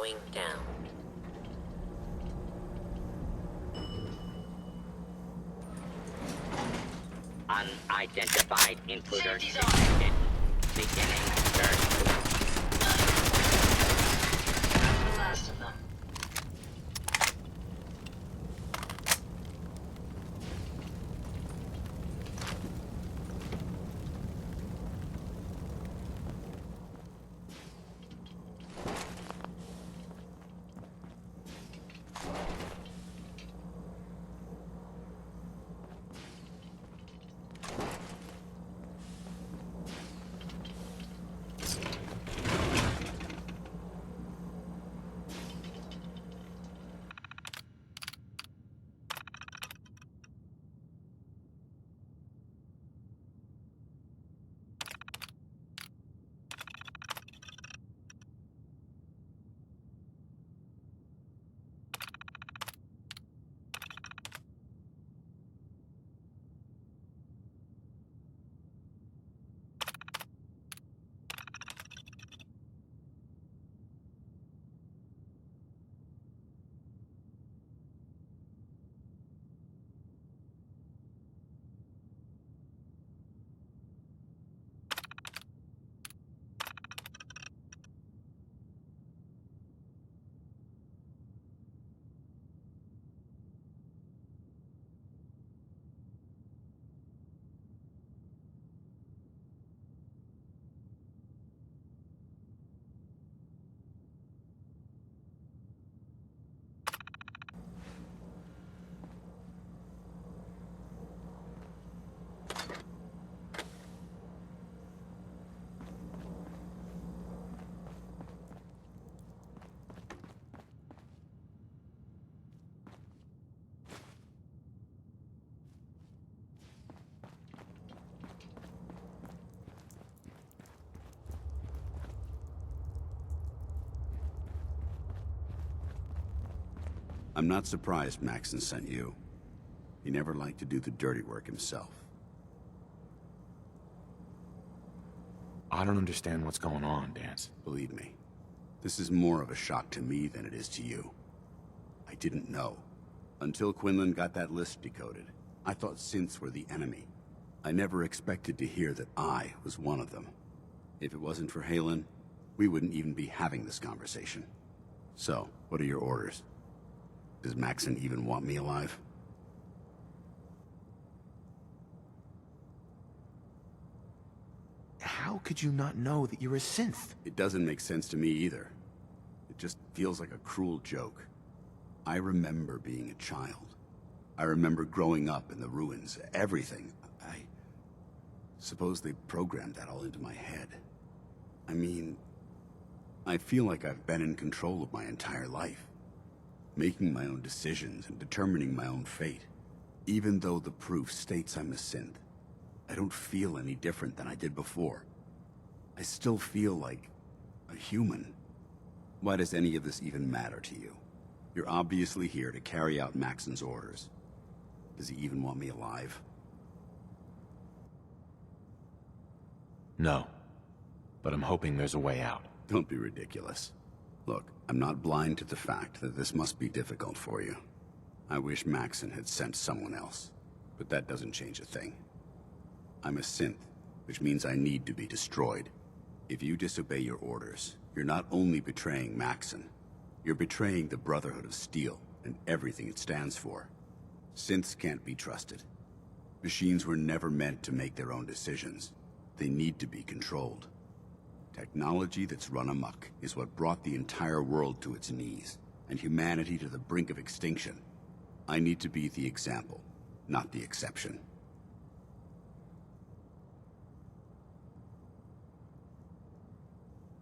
going down. Unidentified intruder detected. Beginning search. That's the last of them. I'm not surprised Maxson sent you. He never liked to do the dirty work himself. I don't understand what's going on, Dance. Believe me, this is more of a shock to me than it is to you. I didn't know. Until Quinlan got that list decoded, I thought synths were the enemy. I never expected to hear that I was one of them. If it wasn't for Halen, we wouldn't even be having this conversation. So, what are your orders? Does Maxson even want me alive? How could you not know that you're a synth? It doesn't make sense to me either. It just feels like a cruel joke. I remember being a child. I remember growing up in the ruins, everything. I suppose they programmed that all into my head. I mean, I feel like I've been in control of my entire life. Making my own decisions and determining my own fate. Even though the proof states I'm a synth, I don't feel any different than I did before. I still feel like a human. Why does any of this even matter to you? You're obviously here to carry out Maxson's orders. Does he even want me alive? No. But I'm hoping there's a way out. Don't be ridiculous. Look, I'm not blind to the fact that this must be difficult for you. I wish Maxson had sent someone else, but that doesn't change a thing. I'm a synth, which means I need to be destroyed. If you disobey your orders, you're not only betraying Maxson, you're betraying the Brotherhood of Steel and everything it stands for. Synths can't be trusted. Machines were never meant to make their own decisions. They need to be controlled. Technology that's run amok is what brought the entire world to its knees, and humanity to the brink of extinction. I need to be the example, not the exception.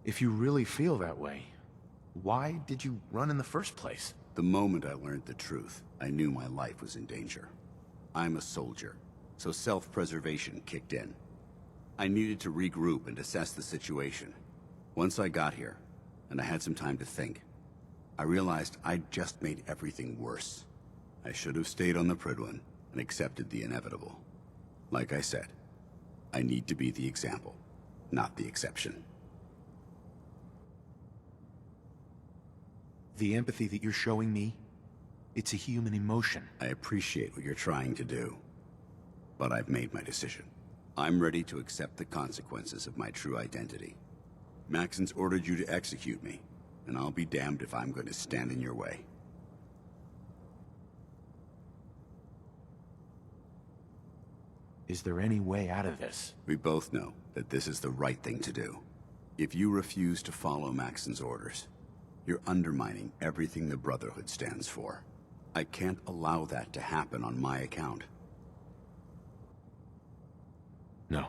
If you really feel that way, why did you run in the first place? The moment I learned the truth, I knew my life was in danger. I'm a soldier, so self-preservation kicked in. I needed to regroup and assess the situation. Once I got here, and I had some time to think, I realized I'd just made everything worse. I should have stayed on the Pridwin and accepted the inevitable. Like I said, I need to be the example, not the exception. The empathy that you're showing me, it's a human emotion. I appreciate what you're trying to do, but I've made my decision. I'm ready to accept the consequences of my true identity. Maxon's ordered you to execute me, and I'll be damned if I'm going to stand in your way. Is there any way out of this? We both know that this is the right thing to do. If you refuse to follow Maxon's orders, you're undermining everything the Brotherhood stands for. I can't allow that to happen on my account. No.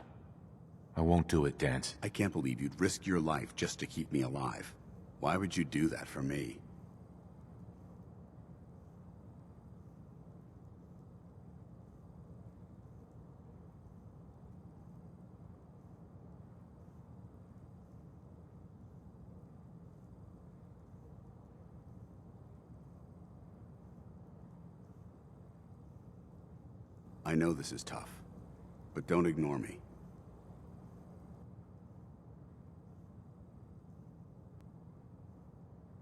I won't do it, Dance. I can't believe you'd risk your life just to keep me alive. Why would you do that for me? I know this is tough, but don't ignore me.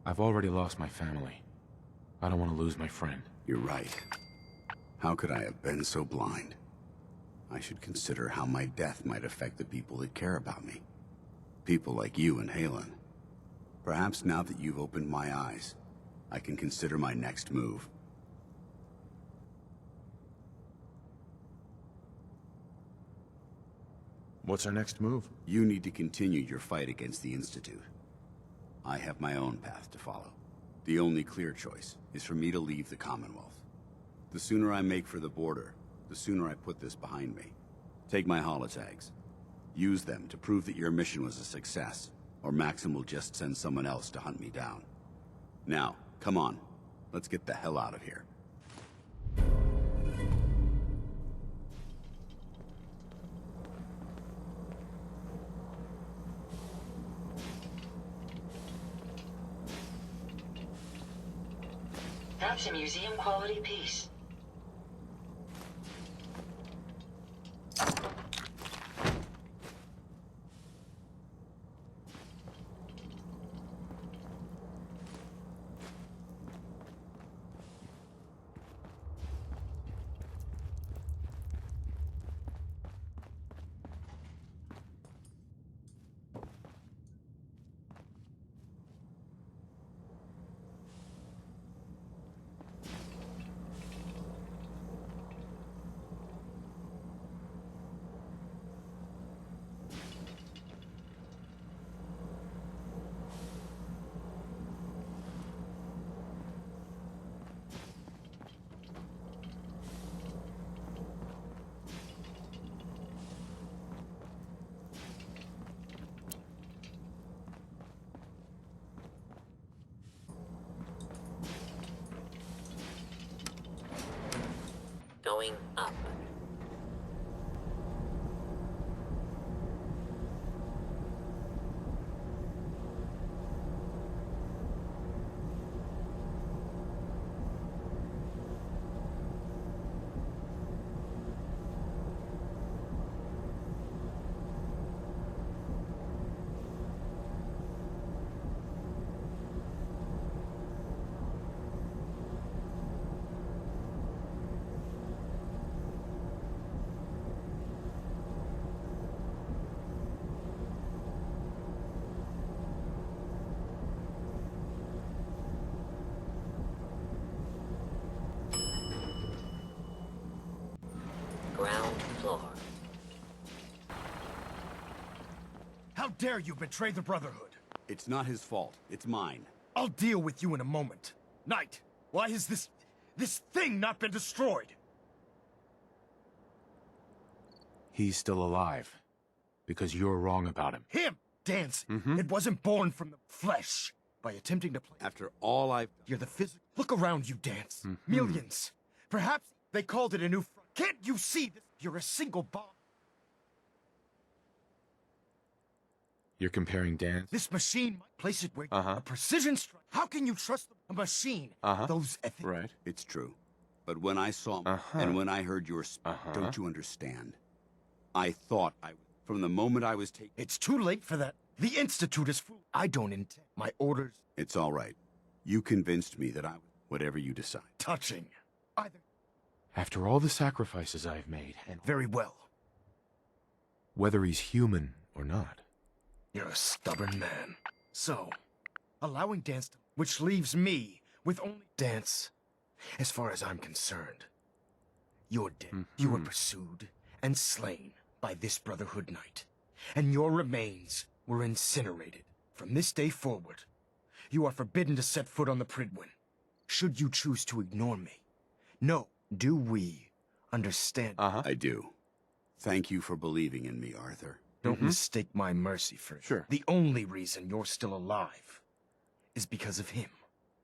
I've already lost my family. I don't want to lose my friend. You're right. How could I have been so blind? I should consider how my death might affect the people that care about me. People like you and Halen. Perhaps now that you've opened my eyes, I can consider my next move. What's our next move? You need to continue your fight against the Institute. I have my own path to follow. The only clear choice is for me to leave the Commonwealth. The sooner I make for the border, the sooner I put this behind me. Take my holotags. Use them to prove that your mission was a success, or Maxim will just send someone else to hunt me down. Now, come on. Let's get the hell out of here. That's a museum-quality piece. Going up. Ground floor. How dare you betray the Brotherhood? It's not his fault. It's mine. I'll deal with you in a moment. Knight, why has this thing not been destroyed? He's still alive. Because you're wrong about him. Him! Dance! It wasn't born from the flesh. By attempting to play... After all I've... You're the phys... Look around you, Dance. Millions. Perhaps they called it a new... Can't you see this? You're a single bomb. You're comparing Dance? This machine might place it where... A precision strike. How can you trust a machine? Those ethics... Right. It's true. But when I saw... And when I heard your... Don't you understand? I thought I... From the moment I was taken... It's too late for that. The Institute is full. I don't intend my orders. It's all right. You convinced me that whatever you decide. Touching. Either. After all the sacrifices I've made, and Very well. whether he's human or not. You're a stubborn man. So, allowing Dance to... Which leaves me with only Dance. As far as I'm concerned, you're dead. You were pursued and slain by this Brotherhood Knight. And your remains were incinerated. From this day forward, you are forbidden to set foot on the Prydwen. Should you choose to ignore me. No, do we understand? I do. Thank you for believing in me, Arthur. Don't mistake my mercy for it. Sure. The only reason you're still alive is because of him.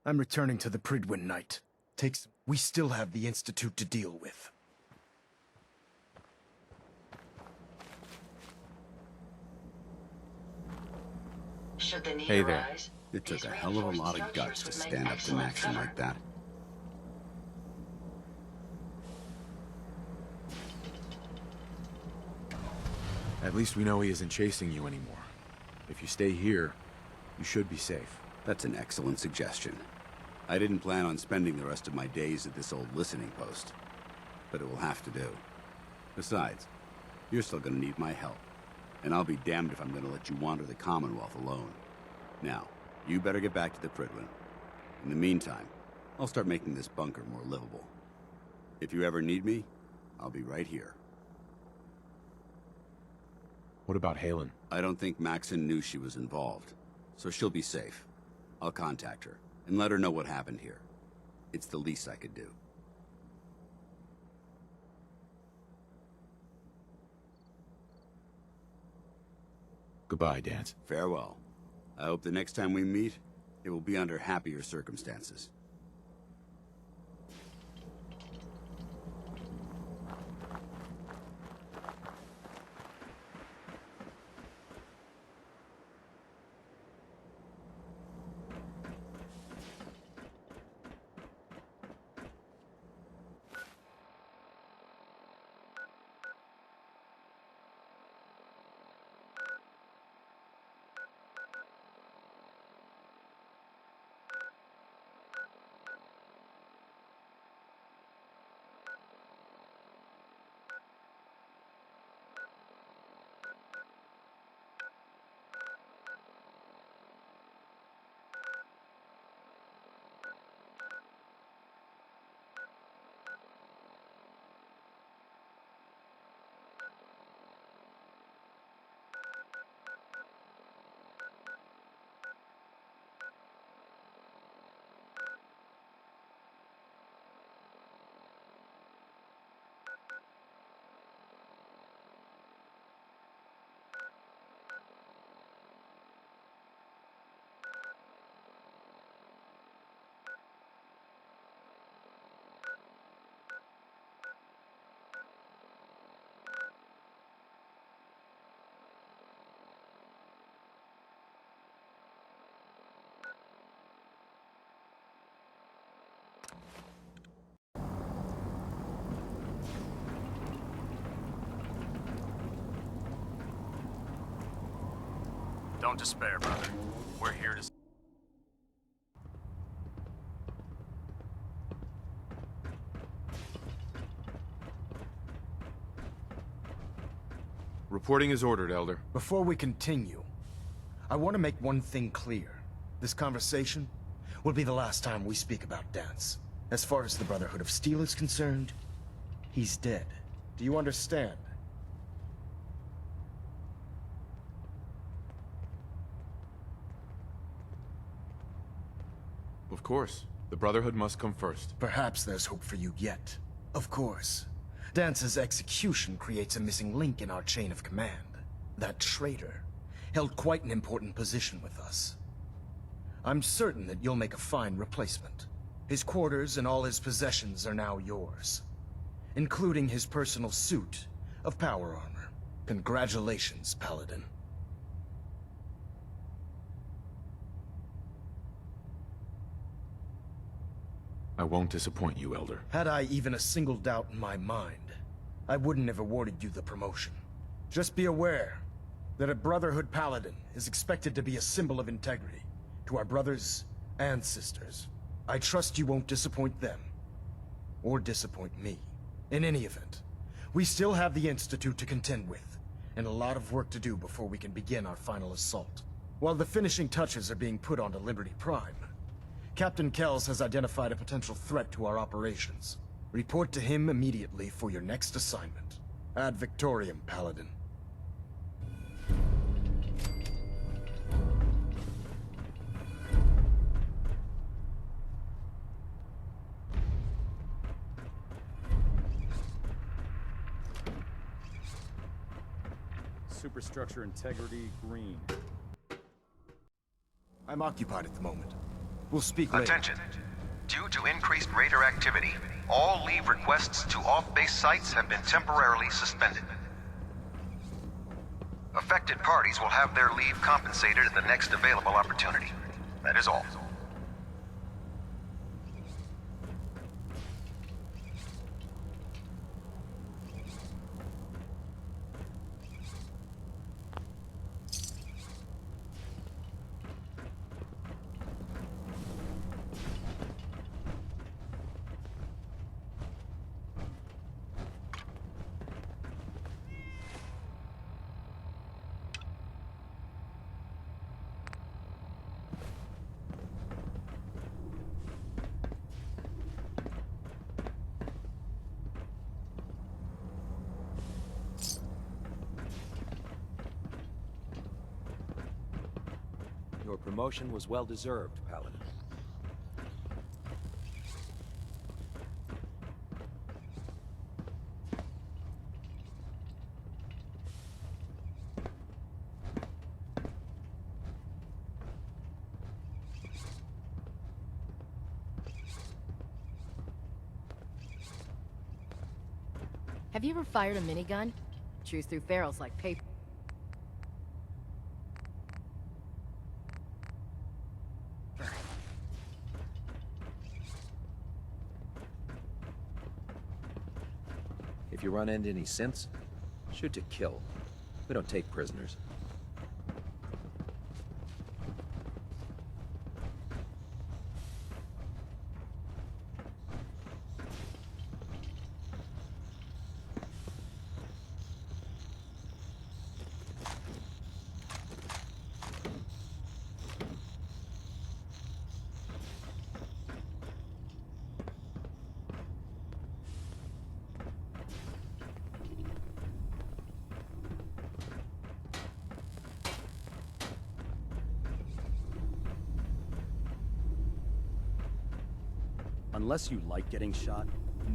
I'm returning to the Prydwen Knight. We still have the Institute to deal with. Should the need Hey there. arise, It took these a hell of a lot of reinforced guts to structures would stand make up to an excellent action cover. like that. At least we know he isn't chasing you anymore. If you stay here, you should be safe. That's an excellent suggestion. I didn't plan on spending the rest of my days at this old listening post, but it will have to do. Besides, you're still gonna need my help, and I'll be damned if I'm gonna let you wander the Commonwealth alone. Now, you better get back to the Prydwen. In the meantime, I'll start making this bunker more livable. If you ever need me, I'll be right here. What about Halen? I don't think Maxon knew she was involved, so she'll be safe. I'll contact her and let her know what happened here. It's the least I could do. Goodbye, Dance. Farewell. I hope the next time we meet, it will be under happier circumstances. Don't despair, brother. We're here to... Reporting is ordered, Elder. Before we continue, I want to make one thing clear. This conversation will be the last time we speak about Dance. As far as the Brotherhood of Steel is concerned, he's dead. Do you understand? Of course. The Brotherhood must come first. Perhaps there's hope for you yet. Of course. Dance's execution creates a missing link in our chain of command. That traitor held quite an important position with us. I'm certain that you'll make a fine replacement. His quarters and all his possessions are now yours, including his personal suit of power armor. Congratulations, Paladin. I won't disappoint you, Elder. Had I even a single doubt in my mind, I wouldn't have awarded you the promotion. Just be aware that a Brotherhood Paladin is expected to be a symbol of integrity to our brothers and sisters. I trust you won't disappoint them. Or disappoint me. In any event, we still have the Institute to contend with, and a lot of work to do before we can begin our final assault. While the finishing touches are being put onto Liberty Prime, Captain Kells has identified a potential threat to our operations. Report to him immediately for your next assignment. Ad Victoriam, Paladin. Superstructure integrity green. I'm occupied at the moment. We'll speak later. Attention. Due to increased raider activity, all leave requests to off-base sites have been temporarily suspended. Affected parties will have their leave compensated at the next available opportunity. That is all. Your promotion was well deserved, Paladin. Have you ever fired a minigun? Chews through barrels like paper. If you run into any synths, shoot to kill. We don't take prisoners. Unless you like getting shot,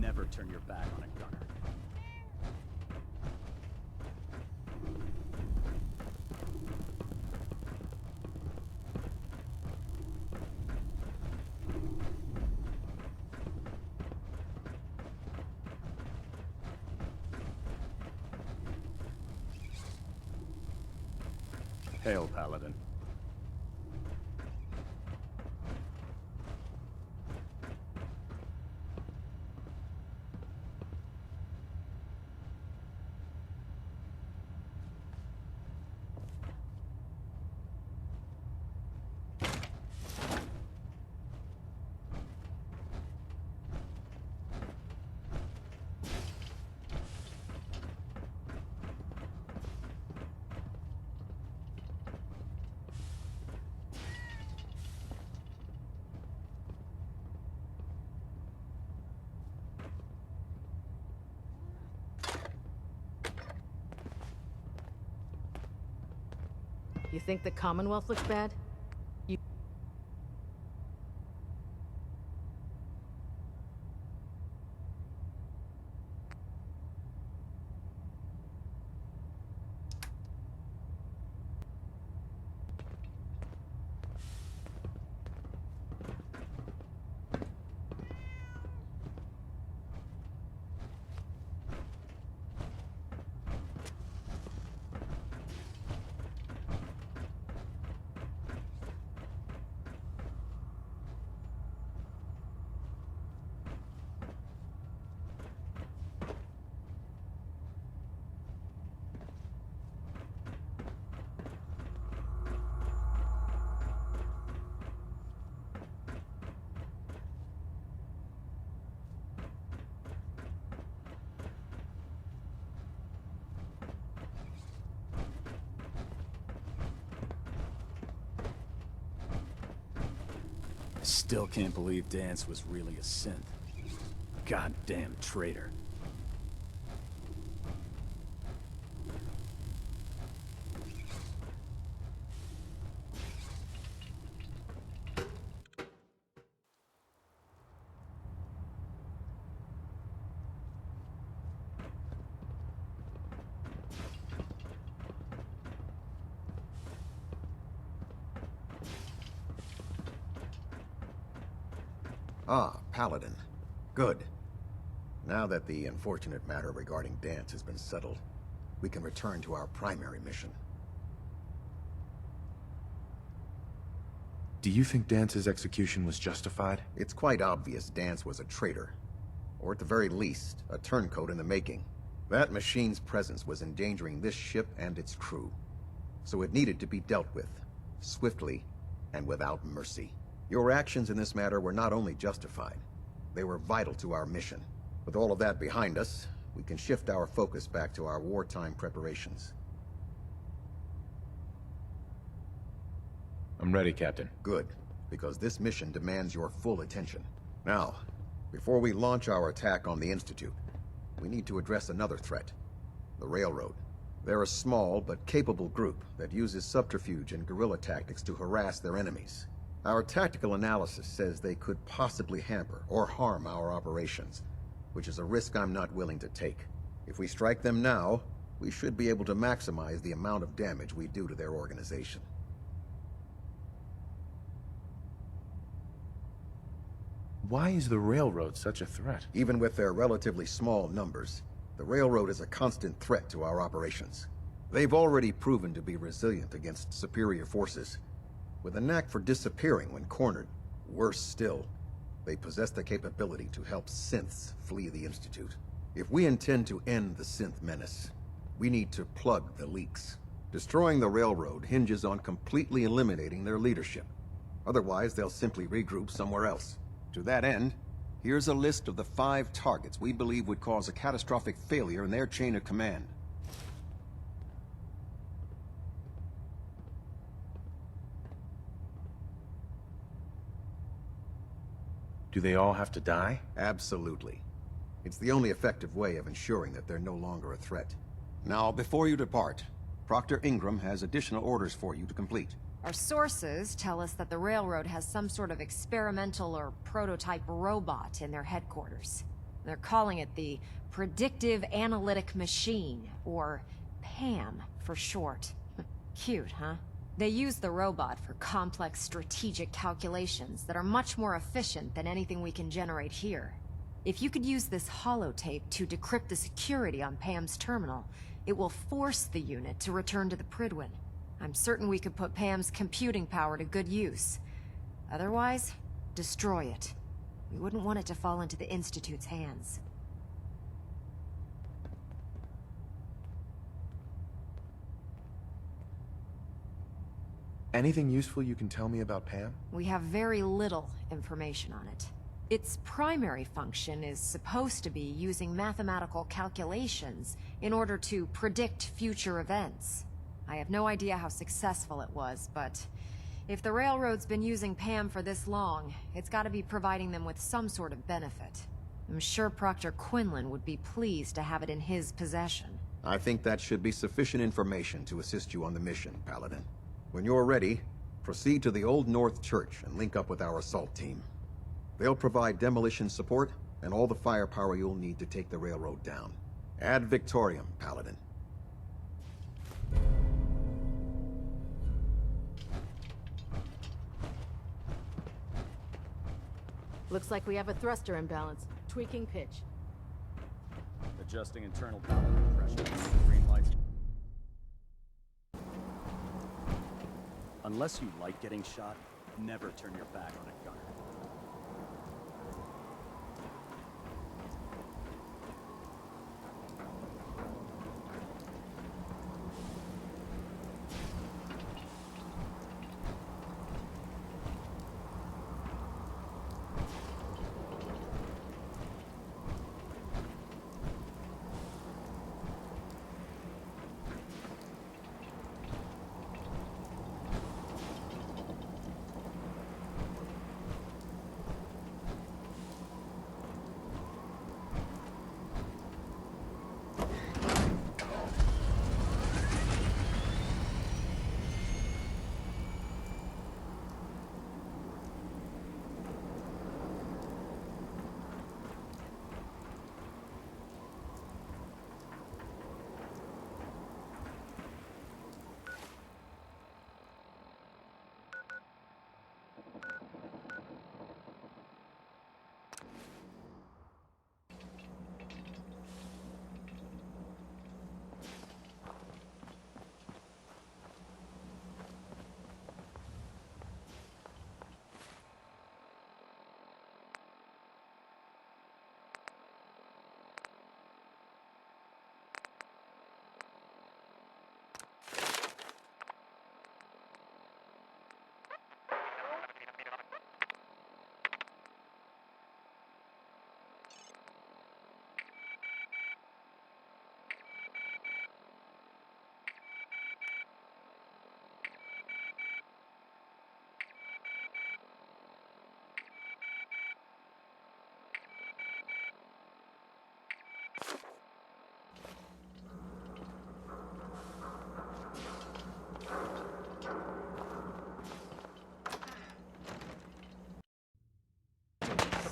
never turn your back on a gunner. Hail, Paladin. You think the Commonwealth looks bad? You... Still can't believe Dance was really a synth. Goddamn traitor. Ah, Paladin. Good. Now that the unfortunate matter regarding Dance has been settled, we can return to our primary mission. Do you think Dance's execution was justified? It's quite obvious Dance was a traitor. Or at the very least, a turncoat in the making. That machine's presence was endangering this ship and its crew. So it needed to be dealt with, swiftly and without mercy. Your actions in this matter were not only justified, they were vital to our mission. With all of that behind us, we can shift our focus back to our wartime preparations. I'm ready, Captain. Good, because this mission demands your full attention. Now, before we launch our attack on the Institute, we need to address another threat. The Railroad. They're a small but capable group that uses subterfuge and guerrilla tactics to harass their enemies. Our tactical analysis says they could possibly hamper or harm our operations, which is a risk I'm not willing to take. If we strike them now, we should be able to maximize the amount of damage we do to their organization. Why is the Railroad such a threat? Even with their relatively small numbers, the Railroad is a constant threat to our operations. They've already proven to be resilient against superior forces, with a knack for disappearing when cornered. Worse still, they possess the capability to help synths flee the Institute. If we intend to end the synth menace, we need to plug the leaks. Destroying the Railroad hinges on completely eliminating their leadership. Otherwise, they'll simply regroup somewhere else. To that end, here's a list of the 5 targets we believe would cause a catastrophic failure in their chain of command. Do they all have to die? Absolutely. It's the only effective way of ensuring that they're no longer a threat. Now, before you depart, Proctor Ingram has additional orders for you to complete. Our sources tell us that the Railroad has some sort of experimental or prototype robot in their headquarters. They're calling it the Predictive Analytic Machine, or PAM for short. Cute, huh? They use the robot for complex strategic calculations that are much more efficient than anything we can generate here. If you could use this holotape to decrypt the security on Pam's terminal, it will force the unit to return to the Pridwin. I'm certain we could put Pam's computing power to good use. Otherwise, destroy it. We wouldn't want it to fall into the Institute's hands. Anything useful you can tell me about Pam? We have very little information on it. Its primary function is supposed to be using mathematical calculations in order to predict future events. I have no idea how successful it was, but if the Railroad's been using Pam for this long, it's got to be providing them with some sort of benefit. I'm sure Proctor Quinlan would be pleased to have it in his possession. I think that should be sufficient information to assist you on the mission, Paladin. When you're ready, proceed to the Old North Church and link up with our assault team. They'll provide demolition support and all the firepower you'll need to take the Railroad down. Add Victoriam, Paladin. Looks like we have a thruster imbalance. Tweaking pitch. Adjusting internal power pressure. Green lights. Unless you like getting shot, never turn your back on a gunner.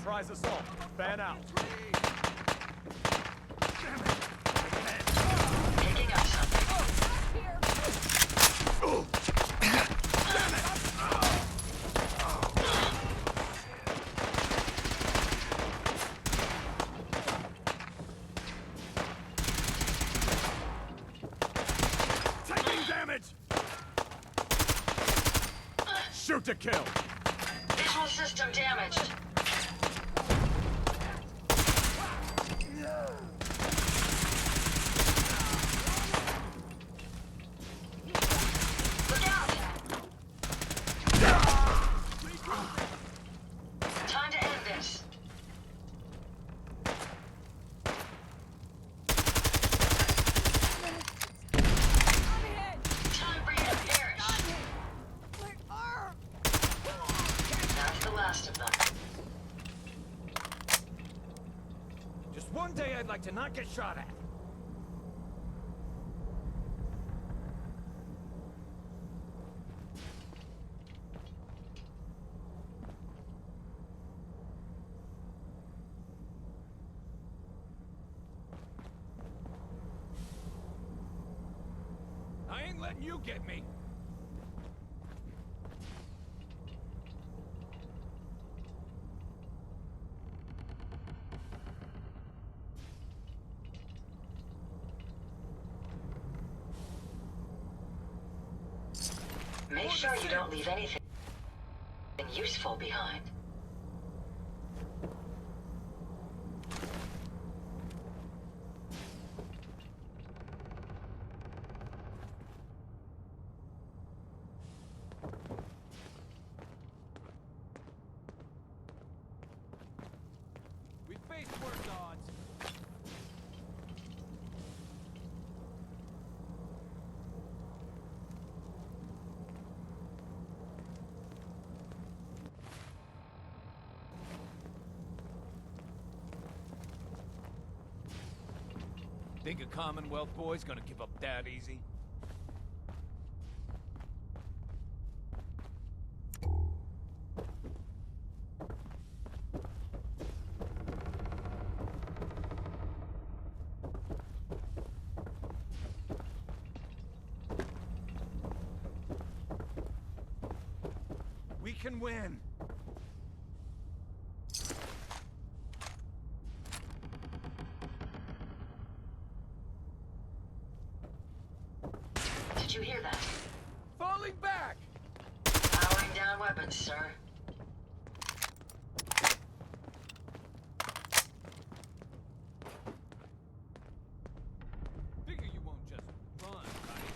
Surprise assault. Fan out. Picking up something. Taking damage! Shoot to kill! Visual system damaged. Look out! Time to end this. Time for you to perish. That's the last of them. Just one day I'd like to not get shot at. I ain't letting you get me. Make sure you don't leave anything useful behind. We face worse odds. Think a Commonwealth boy's gonna give up that easy? We can win. Did you hear that? Falling back! Powering down weapons, sir. Figure you won't just run, right?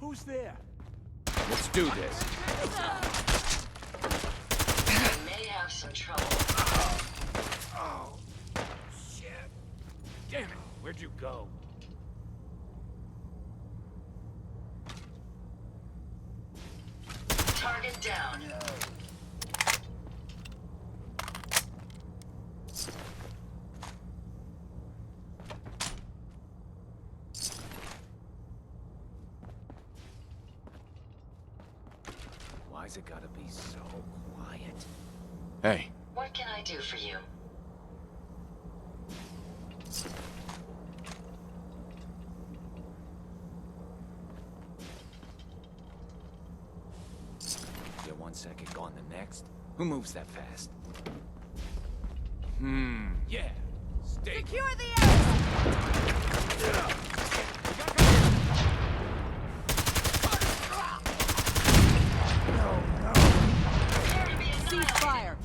Who's there? Let's do this. We may have some trouble. Oh, shit. Damn it. Where'd you go? Target down. Why's it gotta be so quiet? Hey, What can I do for you? Get 1 second, gone the next? Who moves that fast? Yeah. Stay. Secure the area! Prepare to be annihilated. Ceasefire!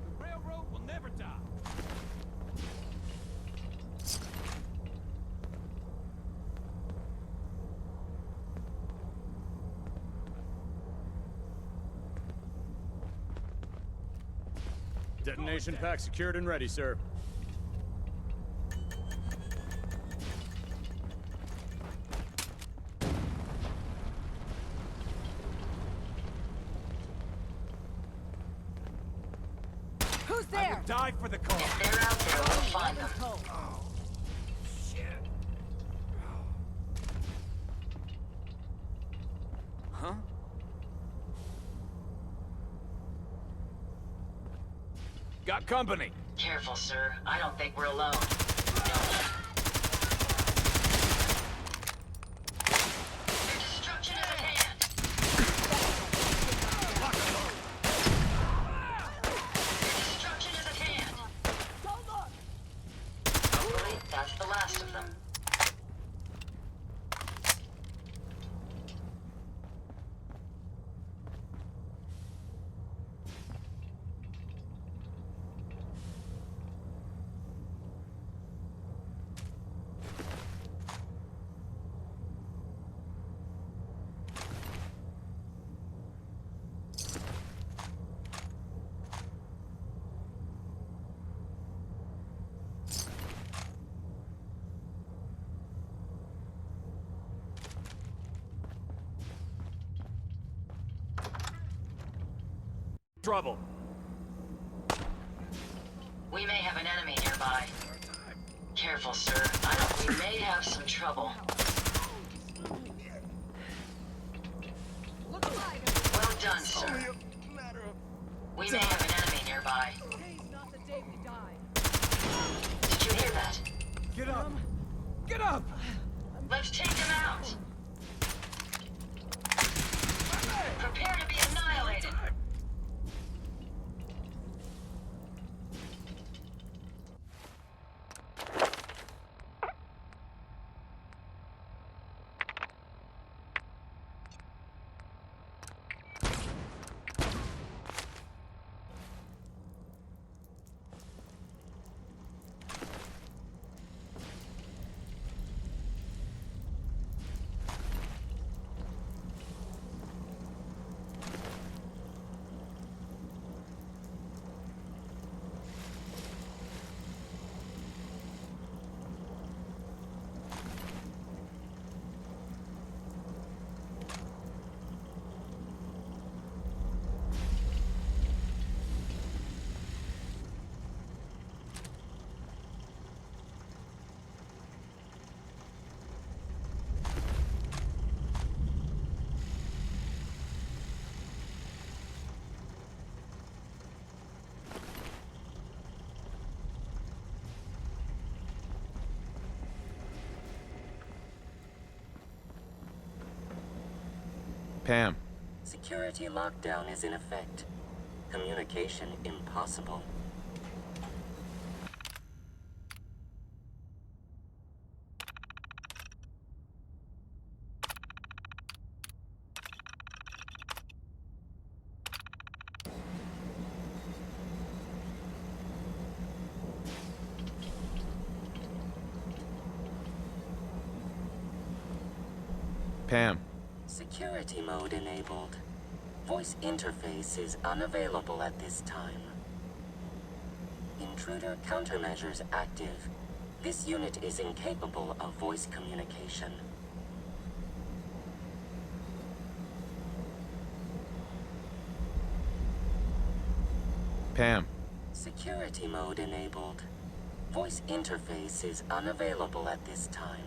The railroad will never die. Detonation pack secured and ready, sir. Who's there? Die for the cause. If they're out there, we'll find them. Huh? Got company. Careful, sir. I don't think we're alone. Their destruction is at hand. Their destruction is at hand. Hopefully, that's the last of them. Trouble. We may have an enemy nearby. Careful, sir. We may have some trouble. Well done, sir. We may have an enemy nearby. Did you hear that? Get up! Get up! Let's take him out. Prepare to be annihilated. Pam. Security lockdown is in effect. Communication impossible. Pam. Security mode enabled. Voice interface is unavailable at this time. Intruder countermeasures active. This unit is incapable of voice communication. Pam. Security mode enabled. Voice interface is unavailable at this time.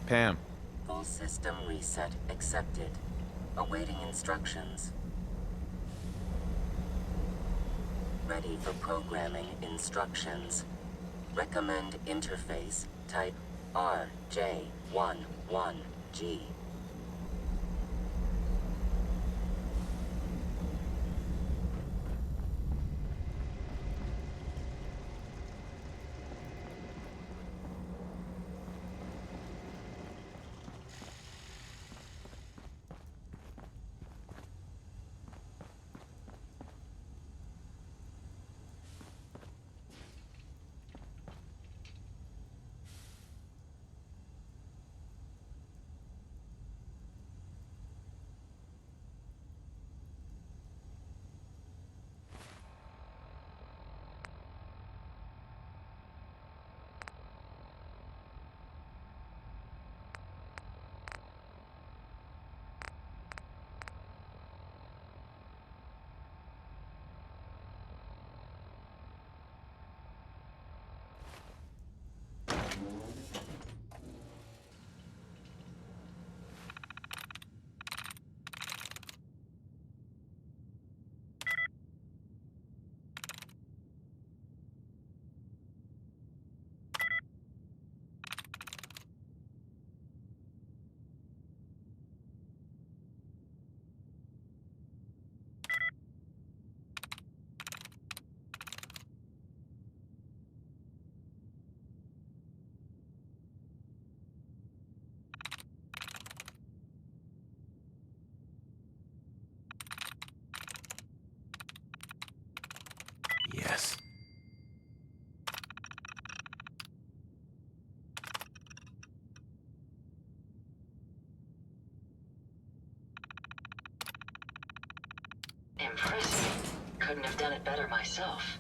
Pam. Full system reset accepted. Awaiting instructions. Ready for programming instructions. Recommend interface type RJ11G. Yes. Impressive. Couldn't have done it better myself.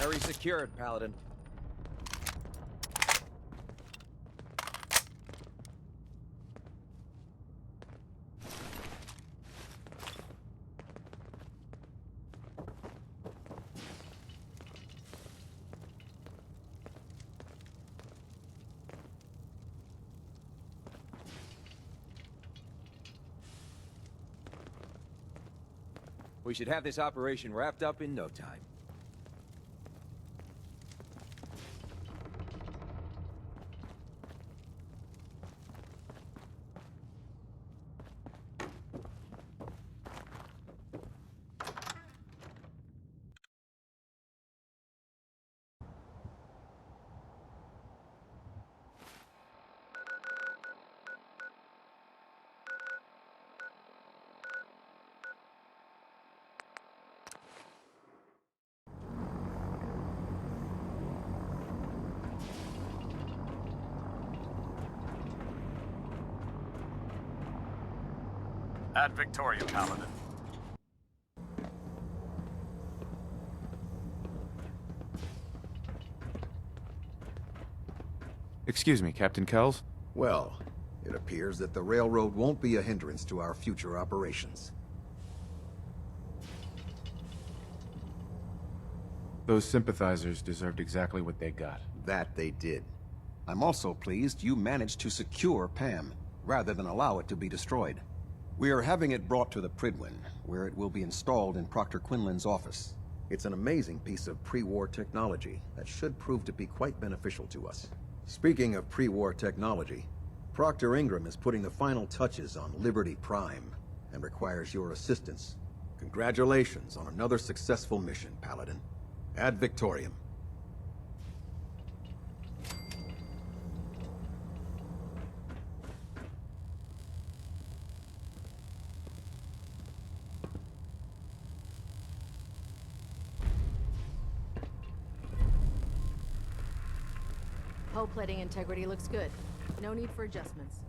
Area secured, Paladin. We should have this operation wrapped up in no time. At Victoriam, Paladin. Excuse me, Captain Kells? Well, it appears that the railroad won't be a hindrance to our future operations. Those sympathizers deserved exactly what they got. That they did. I'm also pleased you managed to secure Pam, rather than allow it to be destroyed. We are having it brought to the Pridwin, where it will be installed in Proctor Quinlan's office. It's an amazing piece of pre-war technology that should prove to be quite beneficial to us. Speaking of pre-war technology, Proctor Ingram is putting the final touches on Liberty Prime and requires your assistance. Congratulations on another successful mission, Paladin. Ad Victoriam. Hull plating integrity looks good. No need for adjustments.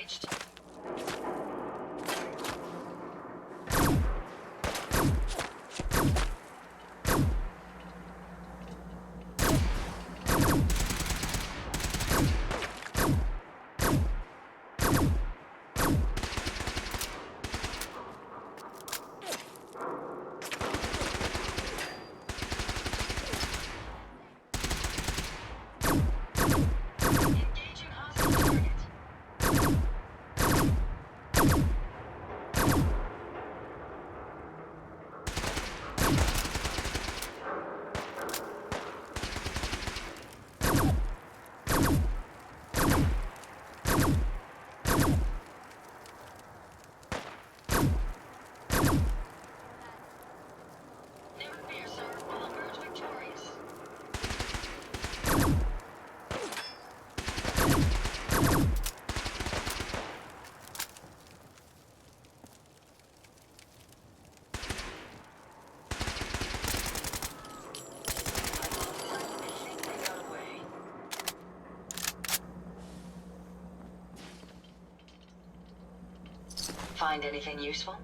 engaged. Engaging hostile target. Never fear, sir. We'll emerge victorious. They got away. Find anything useful?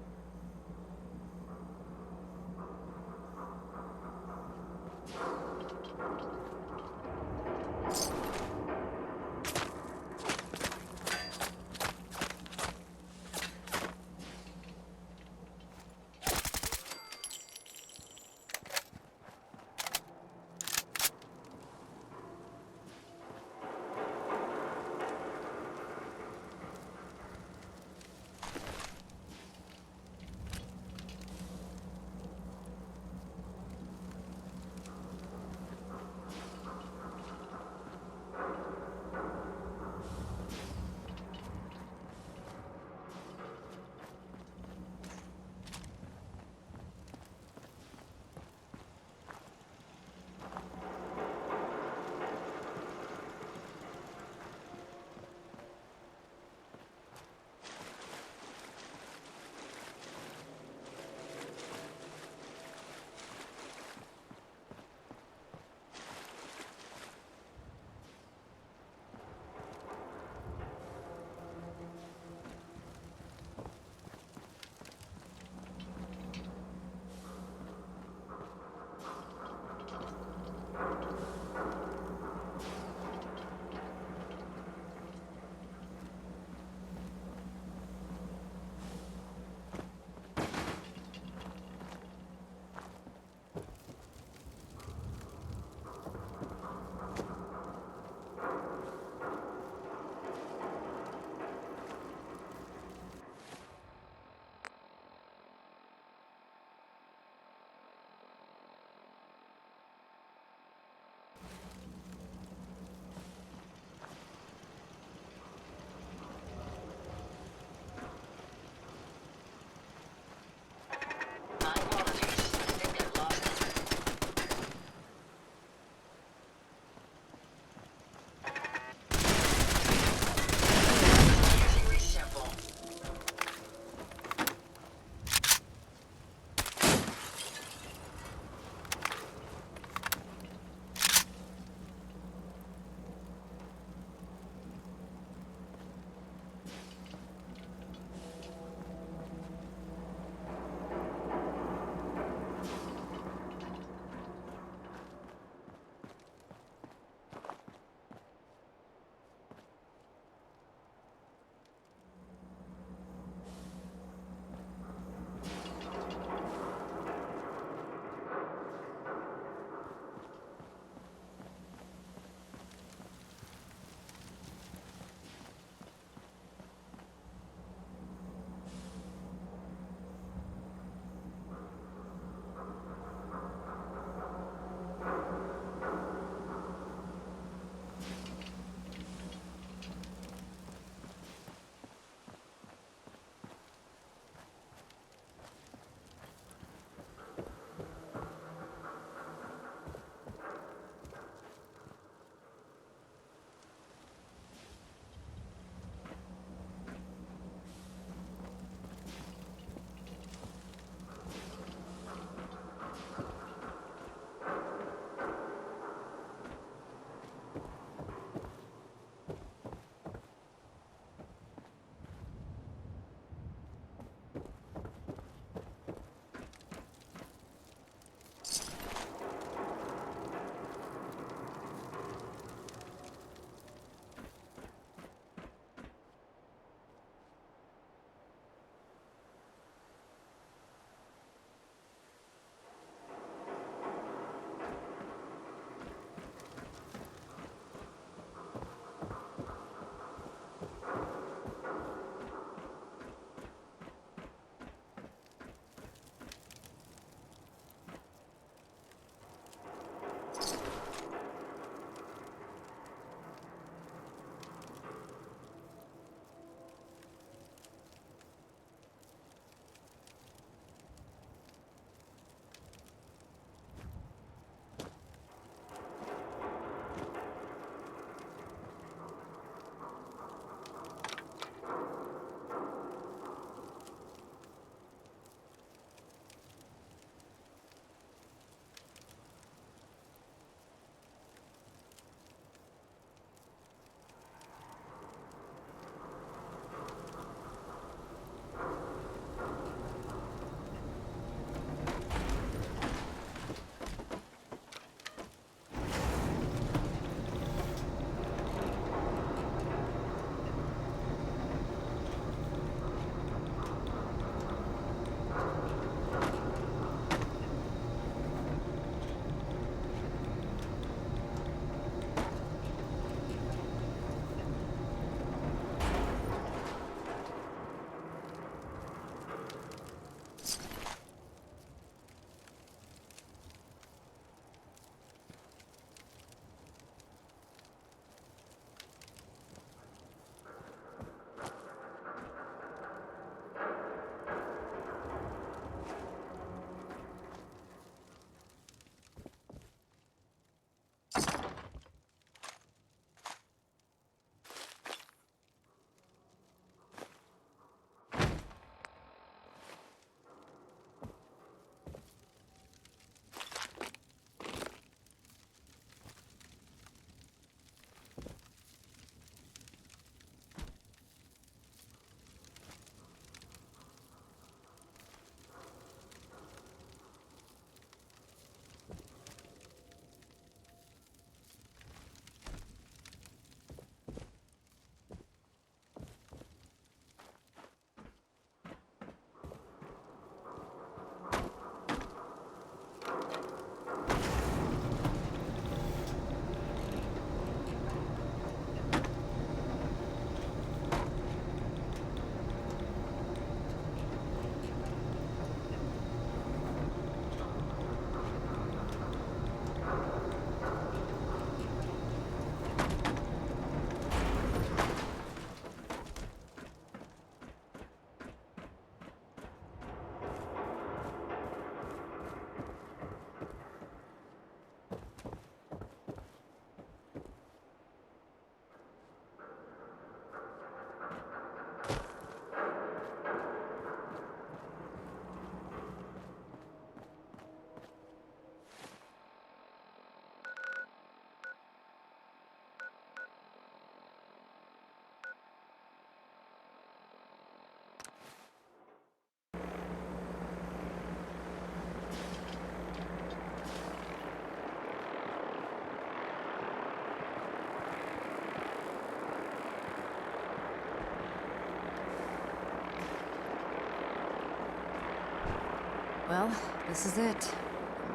Well, this is it.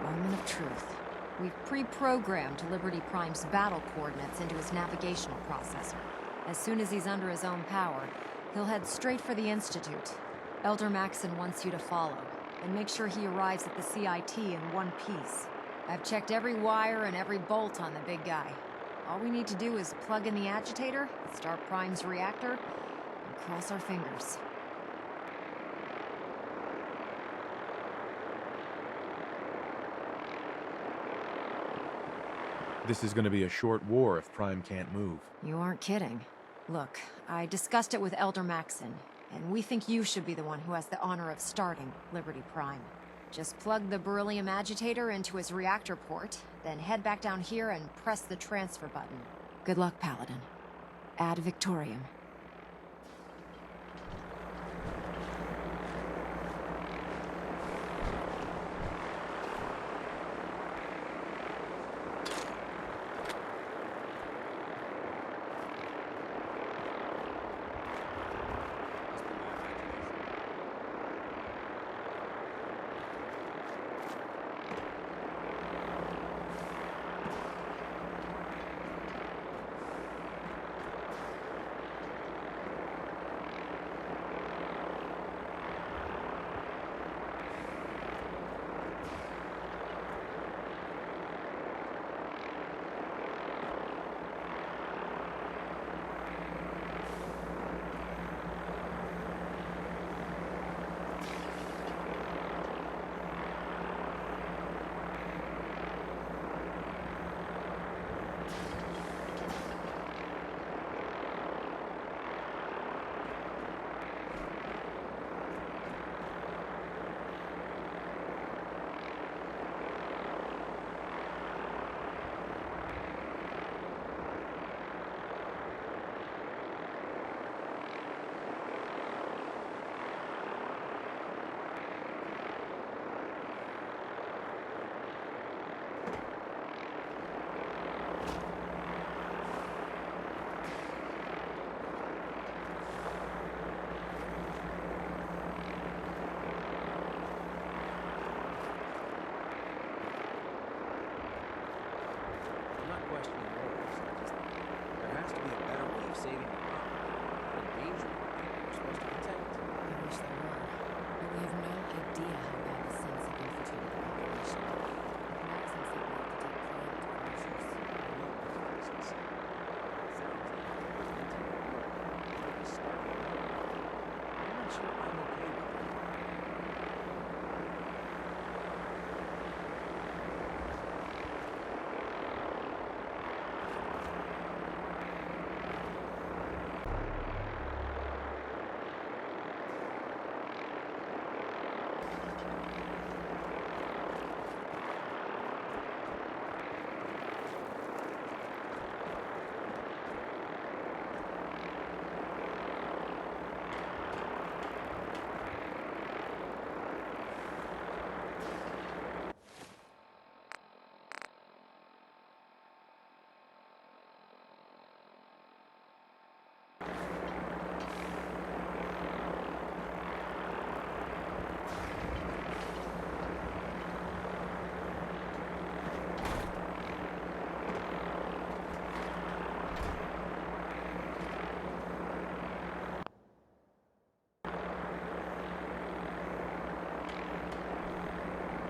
A moment of truth. We've pre-programmed Liberty Prime's battle coordinates into his navigational processor. As soon as he's under his own power, he'll head straight for the Institute. Elder Maxon wants you to follow, and make sure he arrives at the CIT in one piece. I've checked every wire and every bolt on the big guy. All we need to do is plug in the agitator, start Prime's reactor, and cross our fingers. This is gonna be a short war if Prime can't move. You aren't kidding. Look, I discussed it with Elder Maxon, and we think you should be the one who has the honor of starting Liberty Prime. Just plug the beryllium agitator into his reactor port, then head back down here and press the transfer button. Good luck, Paladin. Add Victoriam.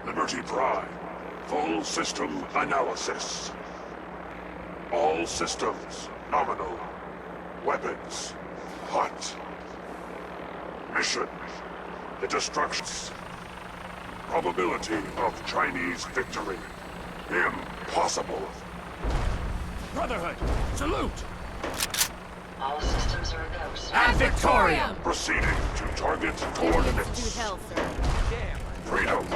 Liberty Prime. Full system analysis. All systems nominal. Weapons hot. Mission: the destructions. Probability of Chinese victory: impossible. Brotherhood, salute! All systems are a go, sir. And Victoriam! Proceeding to target coordinates. Do hell, sir. Freedom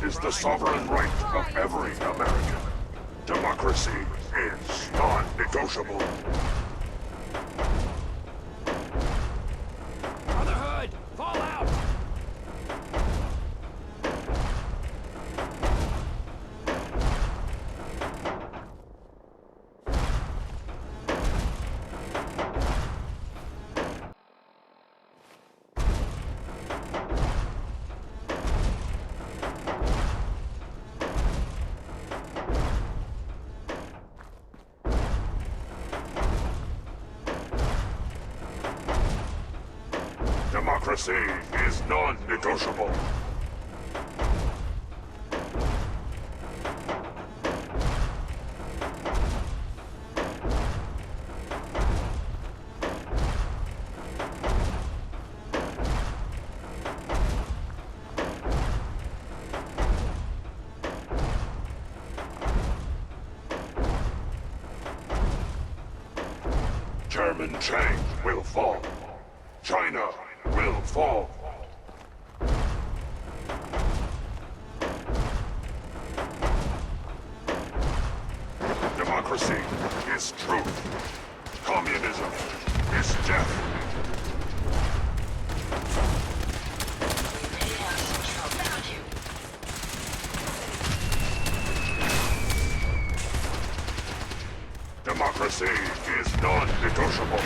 is the sovereign right of every American. Democracy is non-negotiable. Brotherhood, fall out! Democracy is non-negotiable. Chairman Chang will fall. China will fall. Democracy is truth. Communism is death. We may have some trouble with you. Democracy is non-negotiable.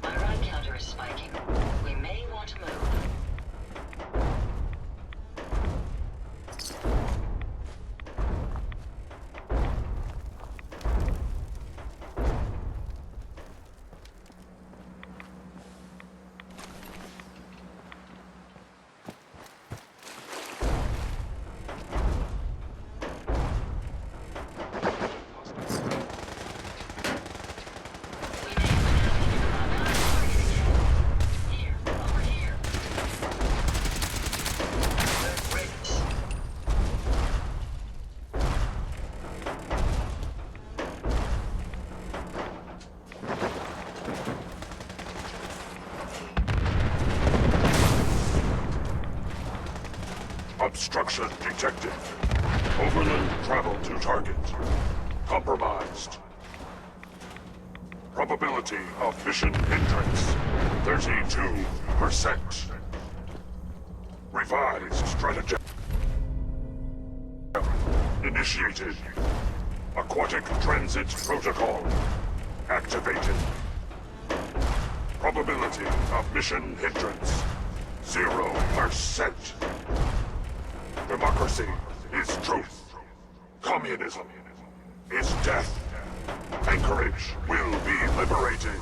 My ride counter is spiking. We may want to move. Obstruction detected. Overland travel to target. Compromised. Probability of mission hindrance, 32%. Revised strategy initiated. Aquatic transit protocol activated. Probability of mission hindrance, 0%. Democracy is truth. Communism is death. Anchorage will be liberated.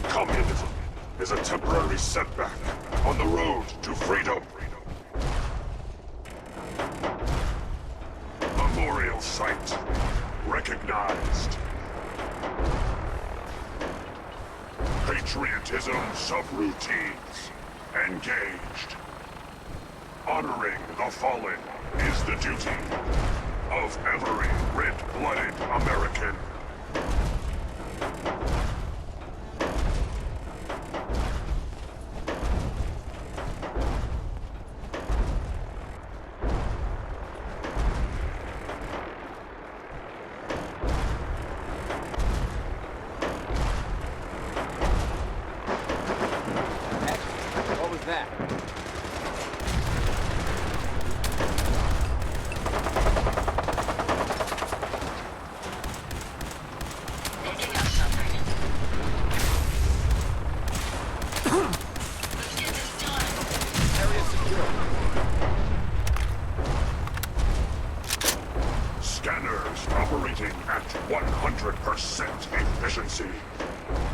Communism is a temporary setback on the road to freedom. Memorial site recognized. Patriotism subroutines engaged. Honoring the fallen is the duty of every red-blooded American. What was that? Picking up something. Let's get this done. Area secure. Scanners operating at 100% efficiency.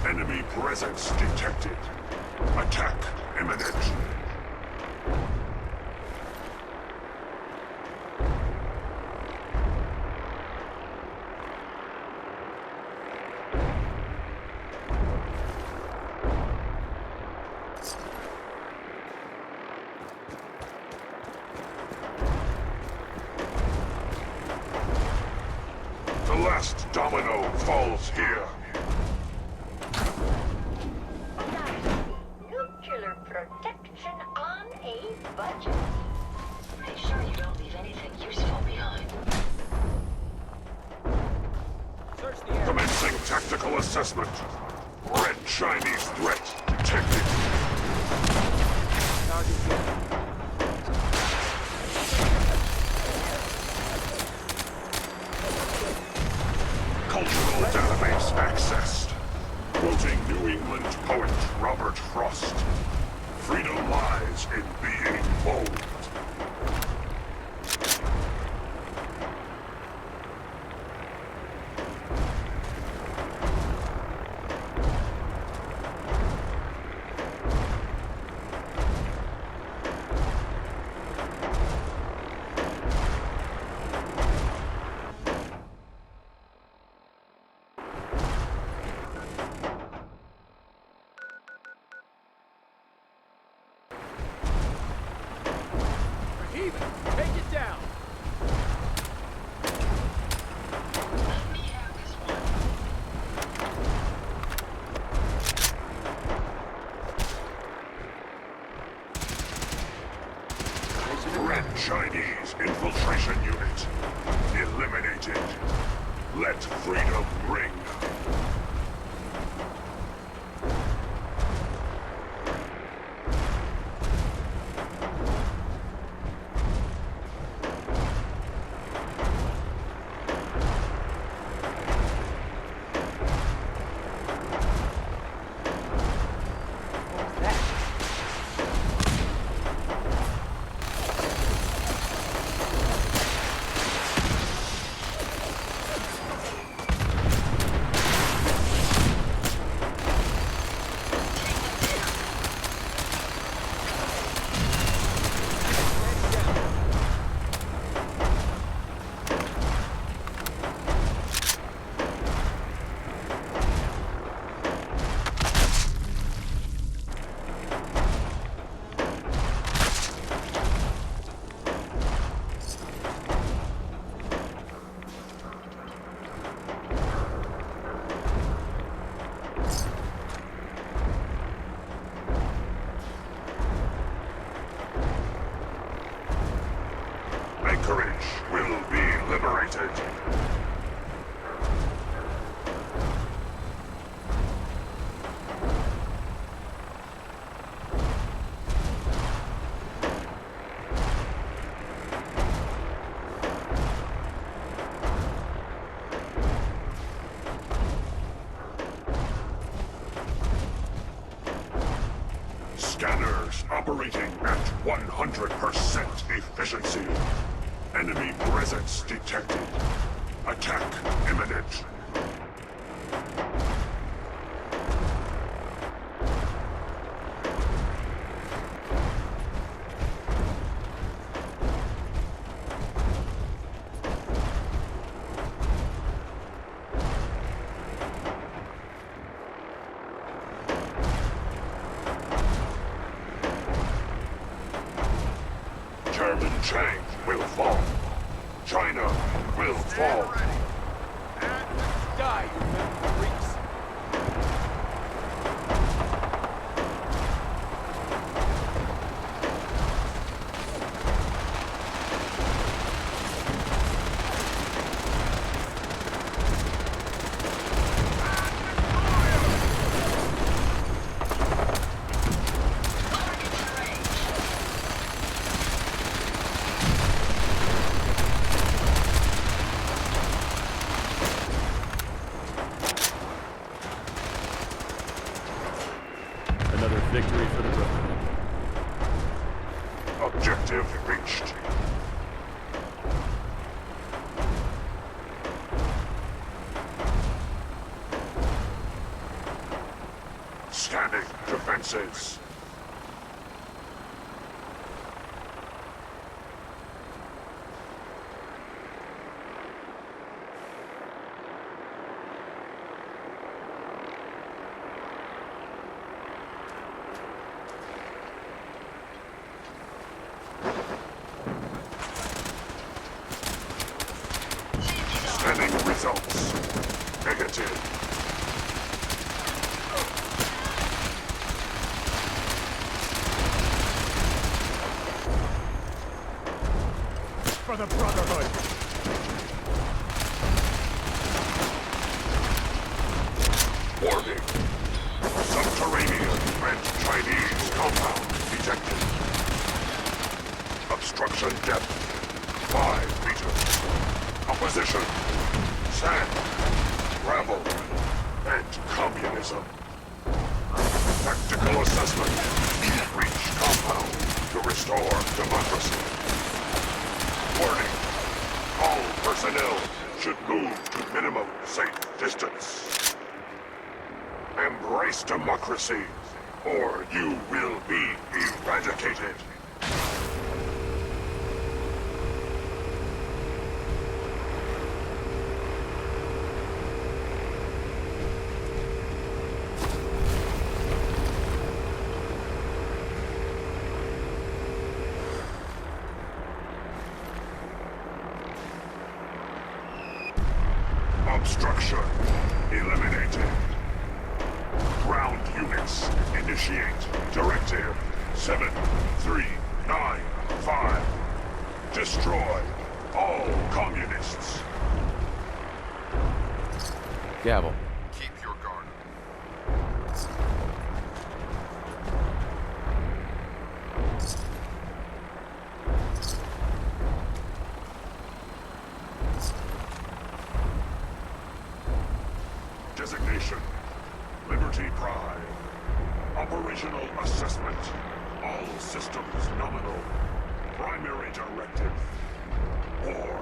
Enemy presence detected. Attack imminent. The last domino falls here. Nuclear protection on a budget. Make sure you don't leave anything useful behind. Search the area. Commencing tactical assessment. Red Chinese threat detected. Target hit. Cultural database accessed. Quoting New England poet Robert Frost. Freedom lies in being bold. Even. Take it down. Let me have this one. Red Chinese infiltration unit. Eliminated. Let freedom ring. Anchorage will be liberated. Scanners operating at 100% efficiency. Enemy presence detected. Attack imminent. Chang will fall. China will fall. Die, you little freaks! Another victory for the Brotherhood. Objective reached. Scanning defenses. Scanning results. Negative. For the Brotherhood! Warning. Subterranean and Chinese compound detected. Obstruction depth 5 meters. Opposition. Sand. Gravel. And communism. Tactical assessment. Reach compound to restore democracy. Warning. All personnel should move to minimum safe distance. Embrace democracy, or you will be eradicated. Obstruction eliminated. Ground units initiate Directive 7395. Destroy all communists. Gavel. Keep your guard. Designation. Liberty Pride. Operational assessment. All systems nominal. Primary directive. War.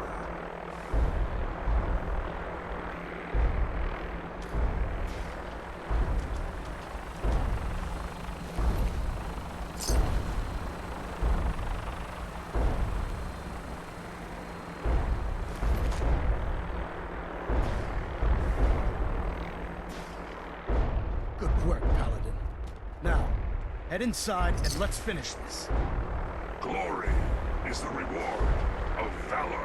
Good work, Paladin. Now, head inside and let's finish this. Glory is the reward of valor.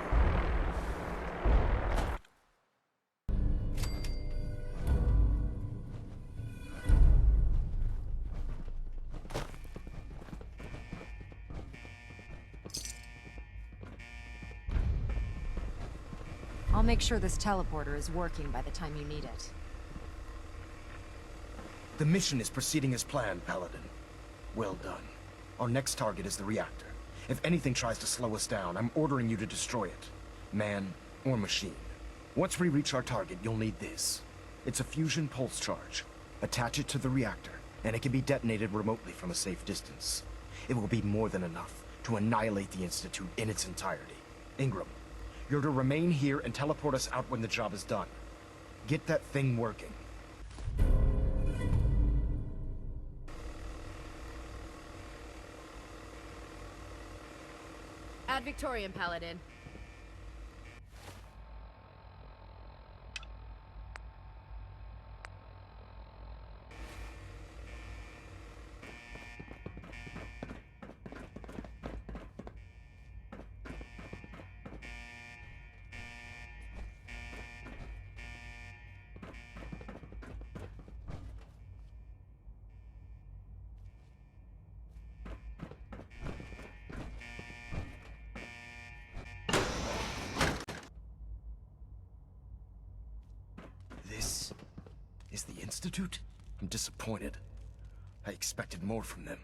I'll make sure this teleporter is working by the time you need it. The mission is proceeding as planned, Paladin. Well done. Our next target is the reactor. If anything tries to slow us down, I'm ordering you to destroy it. Man or machine. Once we reach our target, you'll need this. It's a fusion pulse charge. Attach it to the reactor, and it can be detonated remotely from a safe distance. It will be more than enough to annihilate the Institute in its entirety. Ingram, you're to remain here and teleport us out when the job is done. Get that thing working. Add Victoriam, Paladin. is the Institute? I'm disappointed. I expected more from them.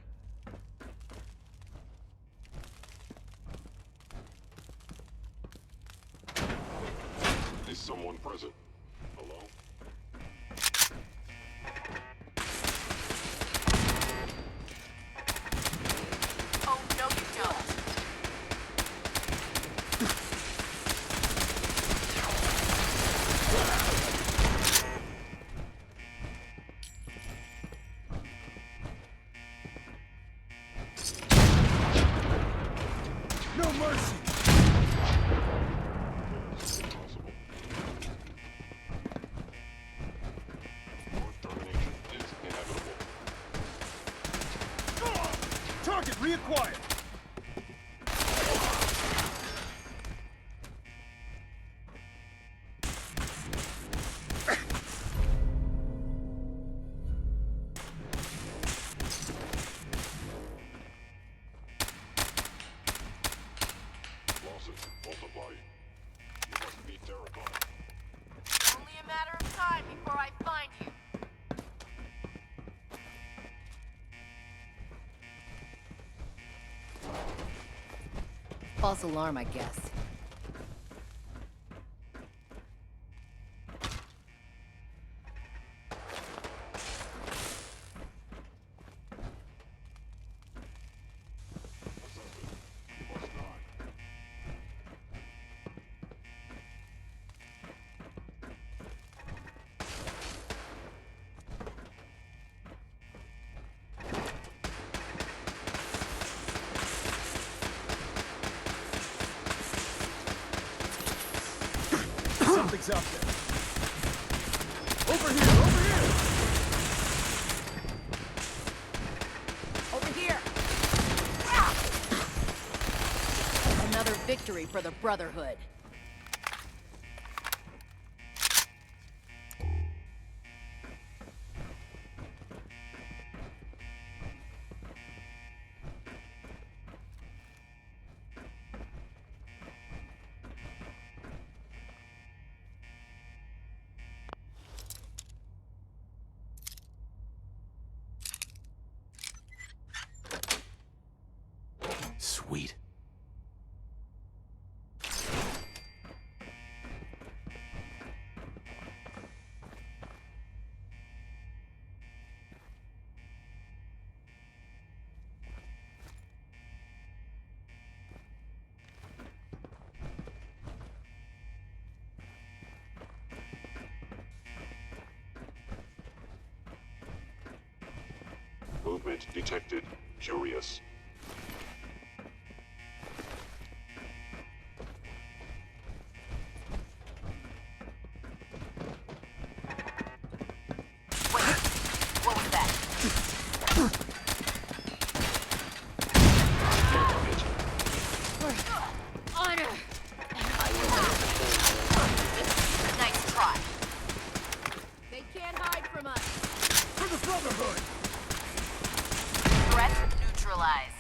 Is someone present? Hello? Oh, no you don't. No mercy! Impossible. Your termination is inevitable. Target reacquired! Losses multiply. You must be terrified. Only a matter of time before I find you. False alarm, I guess. You must die. Something's up there. Over here! Over here! Over here! Another victory for the Brotherhood. Sweet. Movement detected. Curious. What was that? Honor! Nice try. They can't hide from us. For the Brotherhood! Threat neutralized.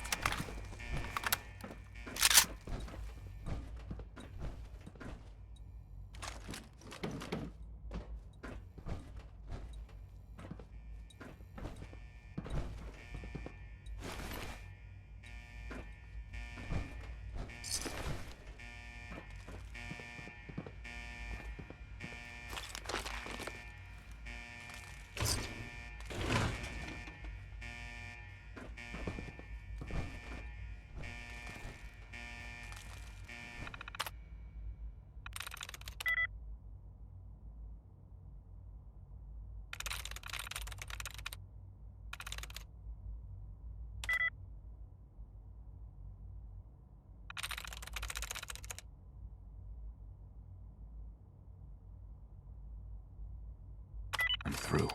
I'm through.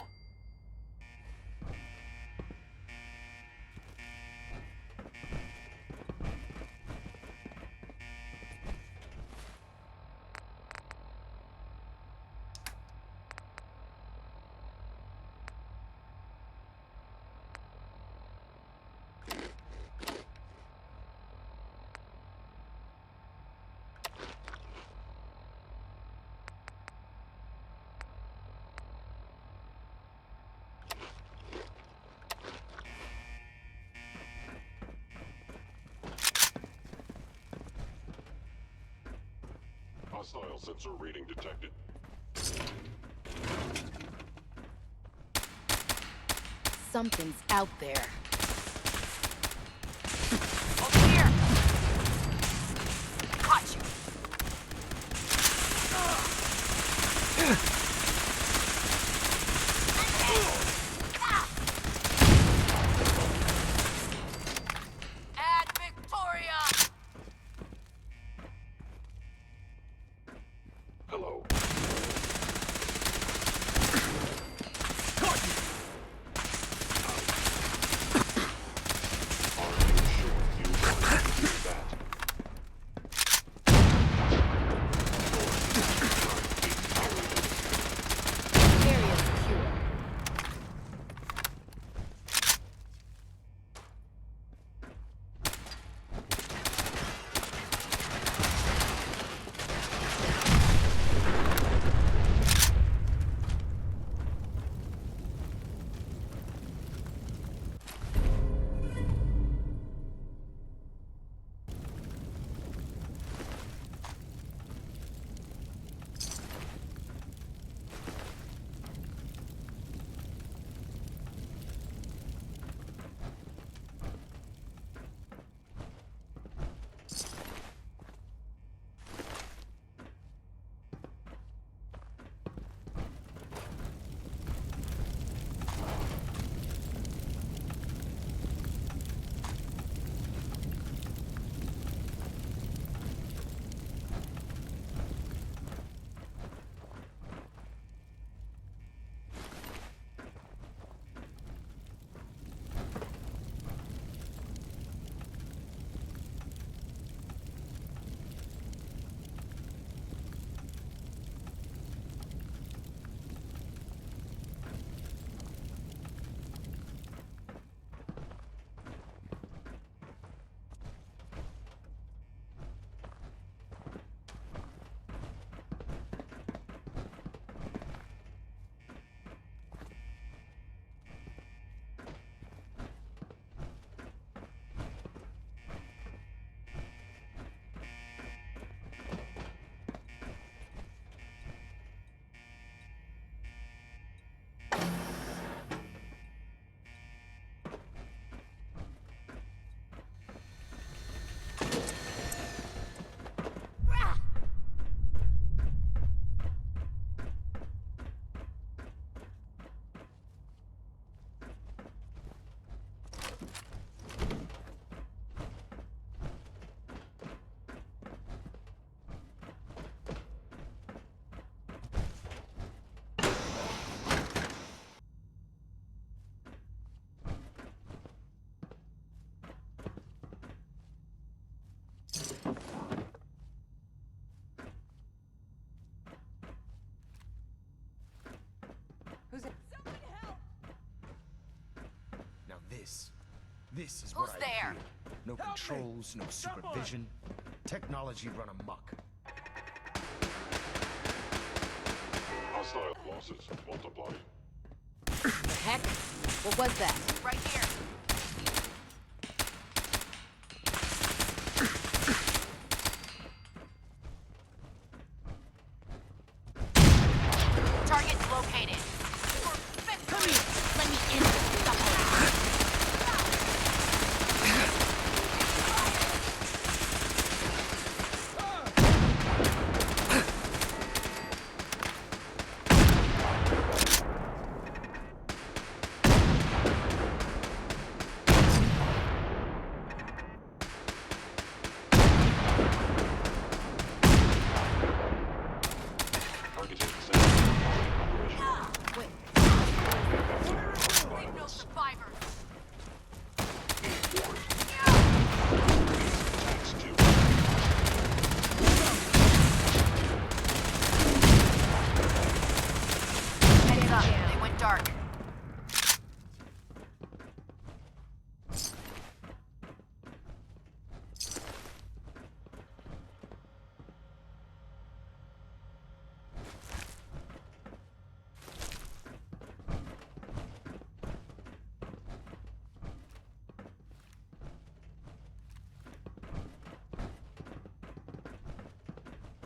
Hostile sensor reading detected. Something's out there. Over here! Caught you! At Victoria! Hello. Area secure. Who's it? Now this is what Who's I there? fear. No controls, no supervision. Technology run amok. Hostile losses multiply. The heck? What was that? Right here. Target's located. Come here. Let me in this sucker.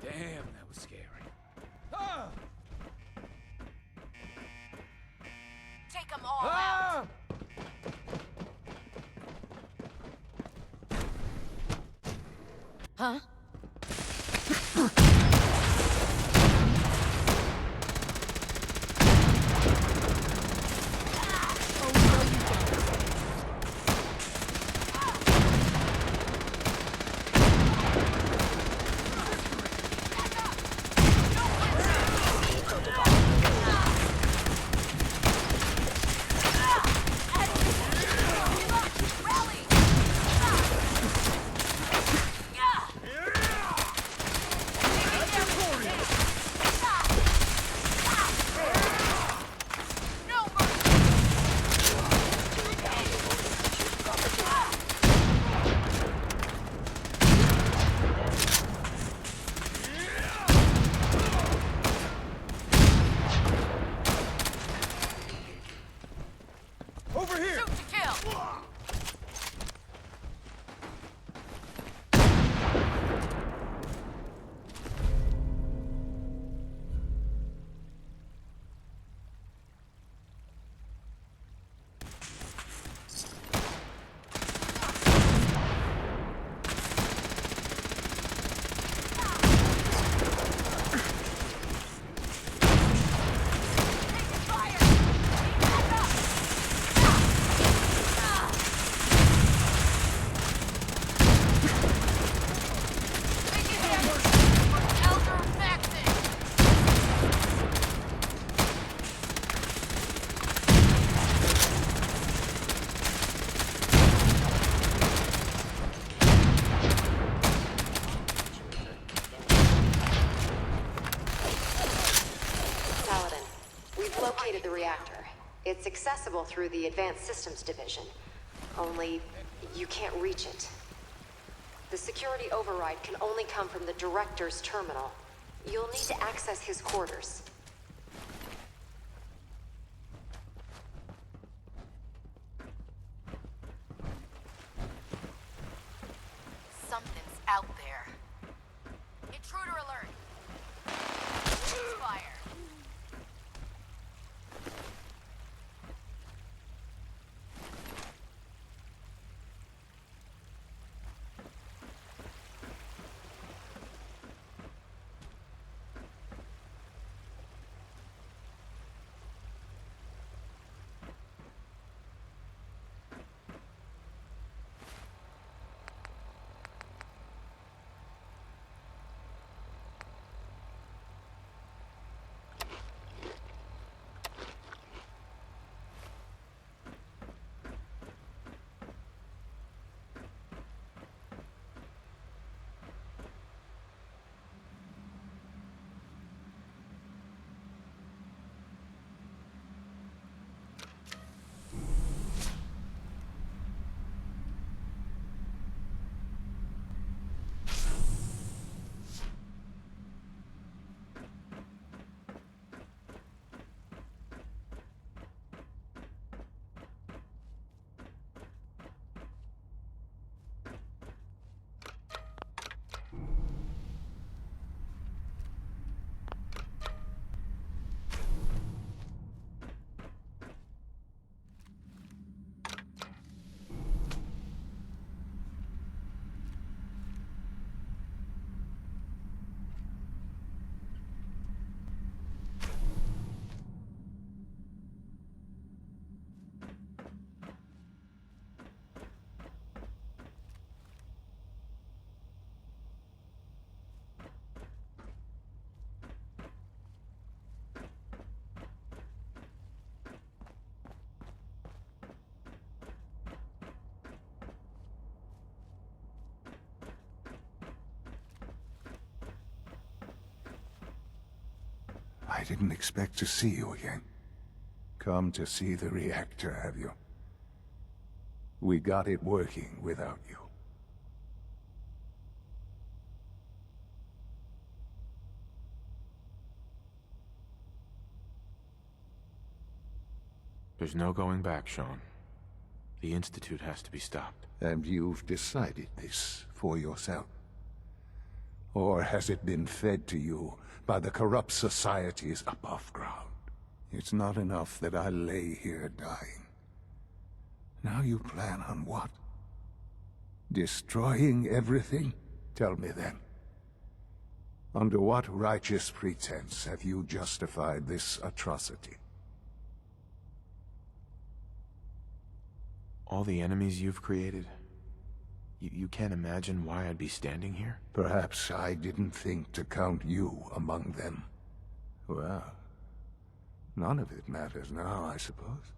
Damn, that was scary. Ah! Take them all out! Huh? The reactor. It's accessible through the Advanced Systems Division. Only, you can't reach it. The security override can only come from the Director's terminal. You'll need to access his quarters. Something's out there. Intruder alert! Fire! I didn't expect to see you again. Come to see the reactor, have you? We got it working without you. There's no going back, Sean. The Institute has to be stopped. And you've decided this for yourself. Or has it been fed to you by the corrupt societies above ground? It's not enough that I lay here dying. Now you plan on what? Destroying everything? Tell me then. Under what righteous pretense have you justified this atrocity? All the enemies you've created? You can't imagine why I'd be standing here? Perhaps I didn't think to count you among them. Well, none of it matters now, I suppose.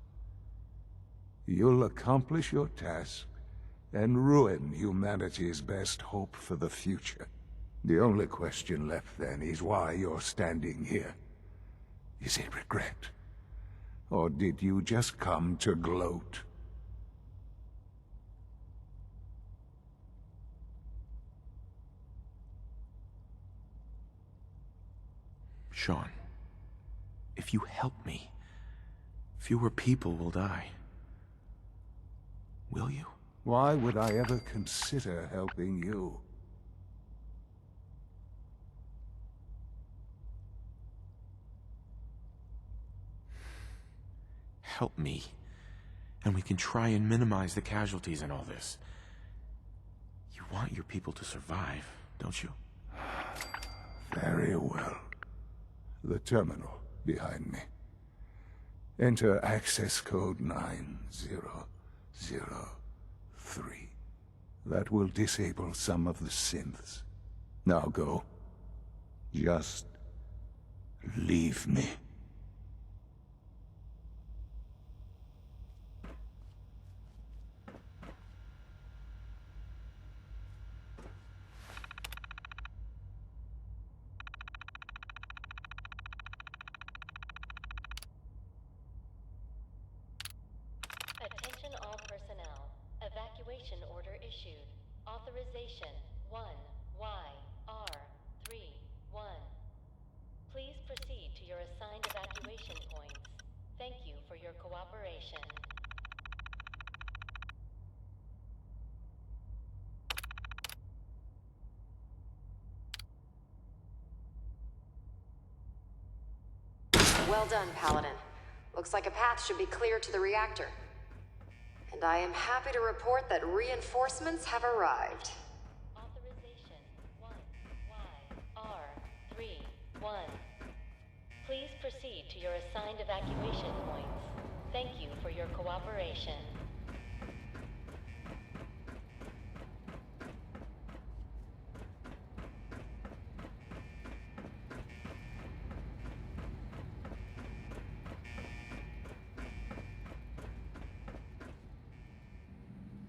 You'll accomplish your task and ruin humanity's best hope for the future. The only question left then is why you're standing here. Is it regret? Or did you just come to gloat? Sean, if you help me, fewer people will die. Will you? Why would I ever consider helping you? Help me, and we can try and minimize the casualties in all this. You want your people to survive, don't you? Very well. The terminal behind me. Enter access code 9003. That will disable some of the synths. Now go. Just leave me. Attention all personnel. Evacuation order issued. Authorization 1YR31. Please proceed to your assigned evacuation points. Thank you for your cooperation. Well done, Paladin. Looks like a path should be clear to the reactor. And I am happy to report that reinforcements have arrived. Authorization 1YR31. Please proceed to your assigned evacuation points. Thank you for your cooperation.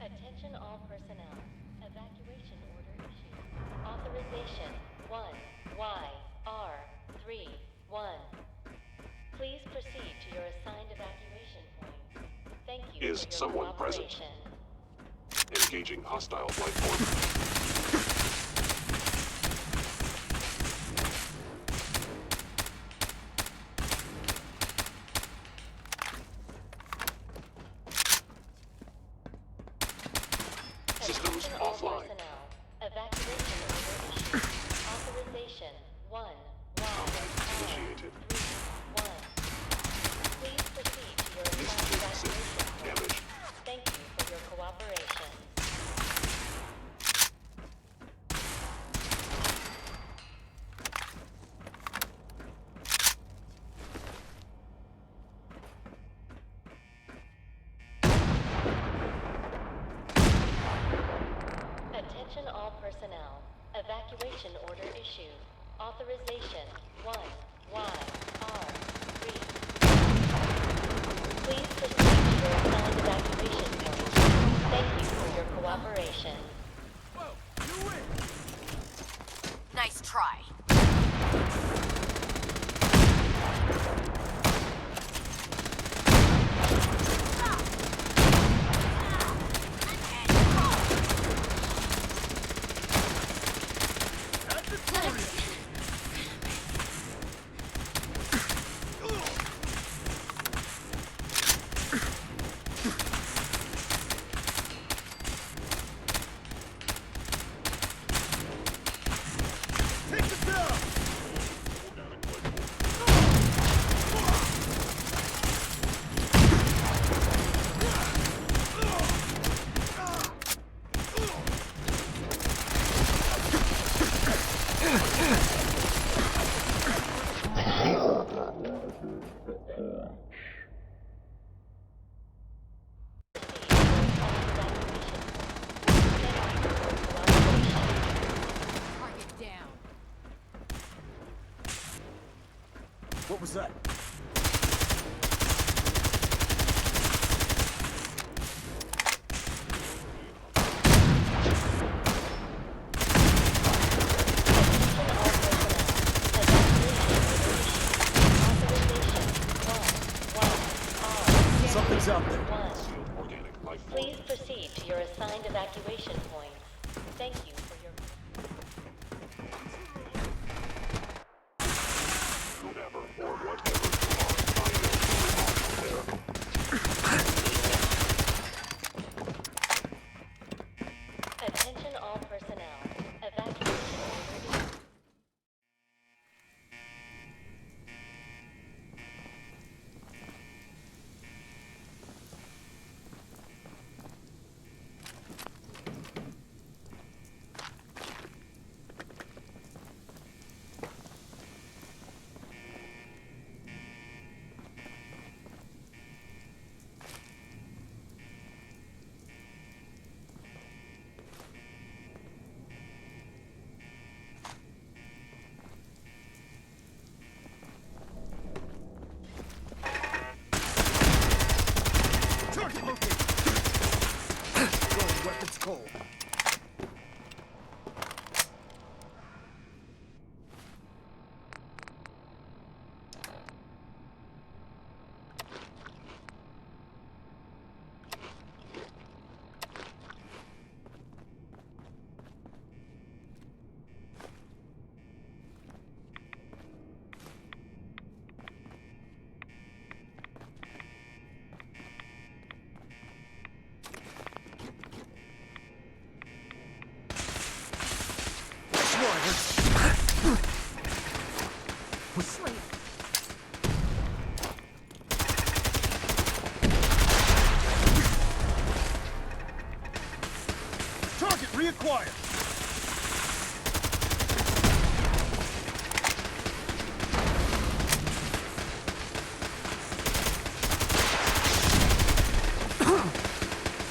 Attention all personnel. Evacuation order issued. Authorization 1YR31. Please proceed to your assigned evacuation points. Thank you Is for your someone present? cooperation. Engaging hostile flight form. Systems offline. Evacuation order issued. Authorization 1YR31. Please proceed to your assigned evacuation Damage. Thank you for your cooperation. Attention all personnel. Evacuation order issued. Authorization 1YR3. Please proceed to your assigned evacuation point. Thank you for your cooperation. Nice try. Target down. What was that? Something's out there. Please proceed to your assigned evacuation points. Thank you for your... Whoever or whatever you are, I know. Attention all personnel. Evacuation order. Target located. Throwing weapons cold. We're slain. Target reacquired.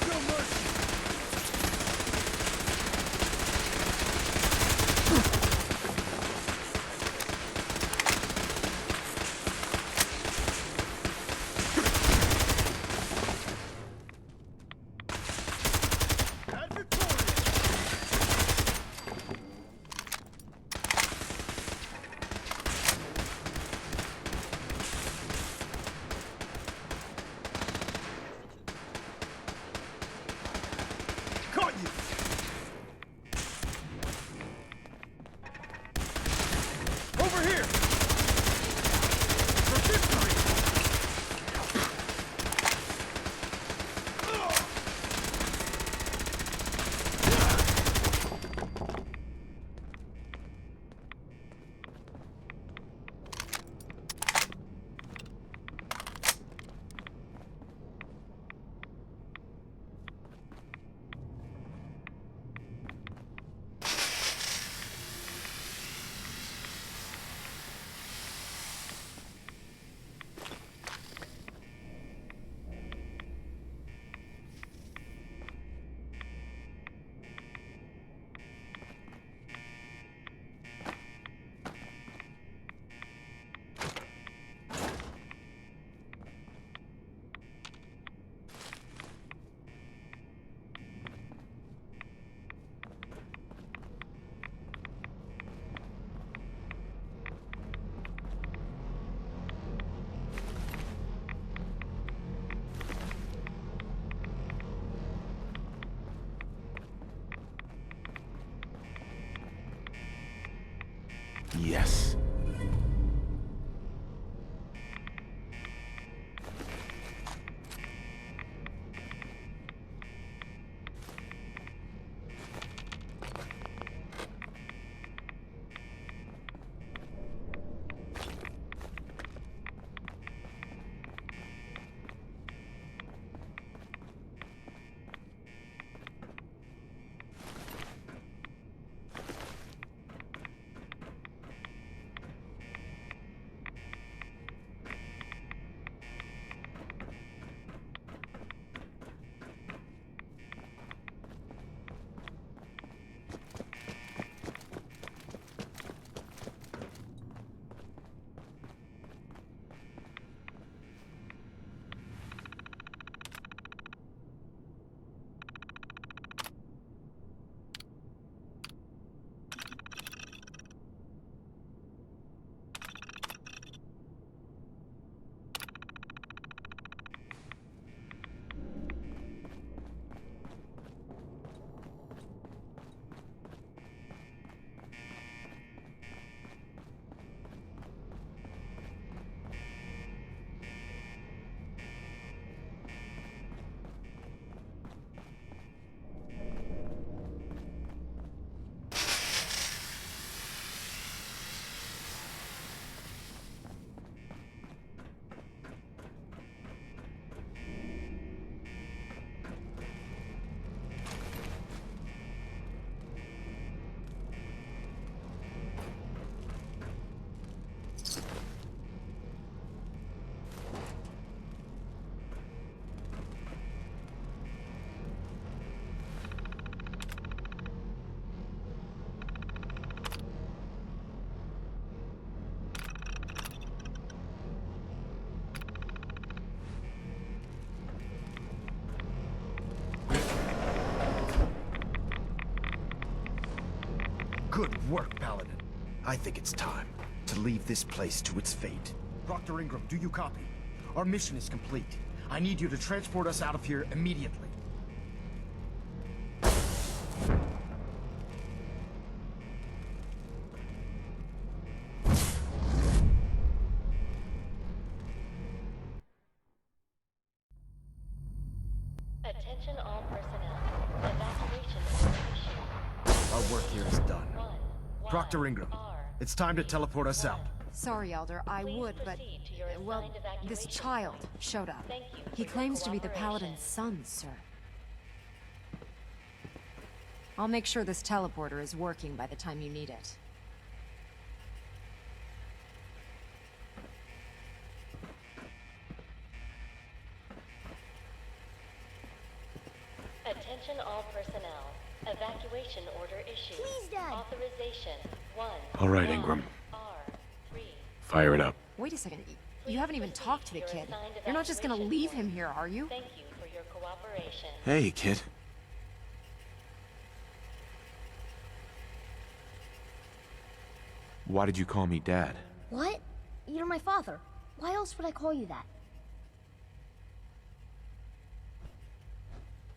No mercy. And victorious. Caught you. Over here. For victory. Yes. work, Paladin. I think it's time to leave this place to its fate. Dr. Ingram, do you copy? Our mission is complete. I need you to transport us out of here immediately. Attention all personnel. Evacuation order issued. Our work here is done. Dr. Ingram, it's time to teleport us out. Sorry, Elder, I would, but... well, this child showed up. He claims to be the Paladin's son, sir. I'll make sure this teleporter is working by the time you need it. Attention all personnel. Evacuation order issued. Please, Dad. Authorization 1. All right, Ingram. Fire it up. Wait a second. You haven't even talked to the kid. You're not just gonna leave him here, are you? Thank you for your cooperation. Hey, kid. Why did you call me Dad? What? You're my father. Why else would I call you that?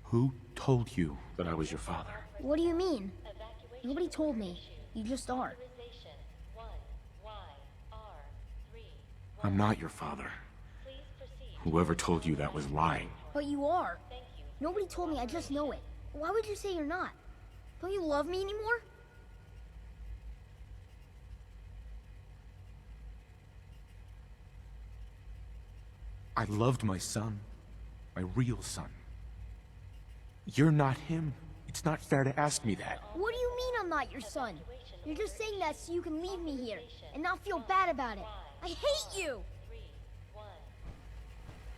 Who told you that I was your father? What do you mean? Nobody told me. You just are. I'm not your father. Whoever told you that was lying. But you are. Nobody told me, I just know it. Why would you say you're not? Don't you love me anymore? I loved my son. My real son. You're not him. It's not fair to ask me that. What do you mean I'm not your son? You're just saying that so you can leave me here and not feel bad about it. I hate you!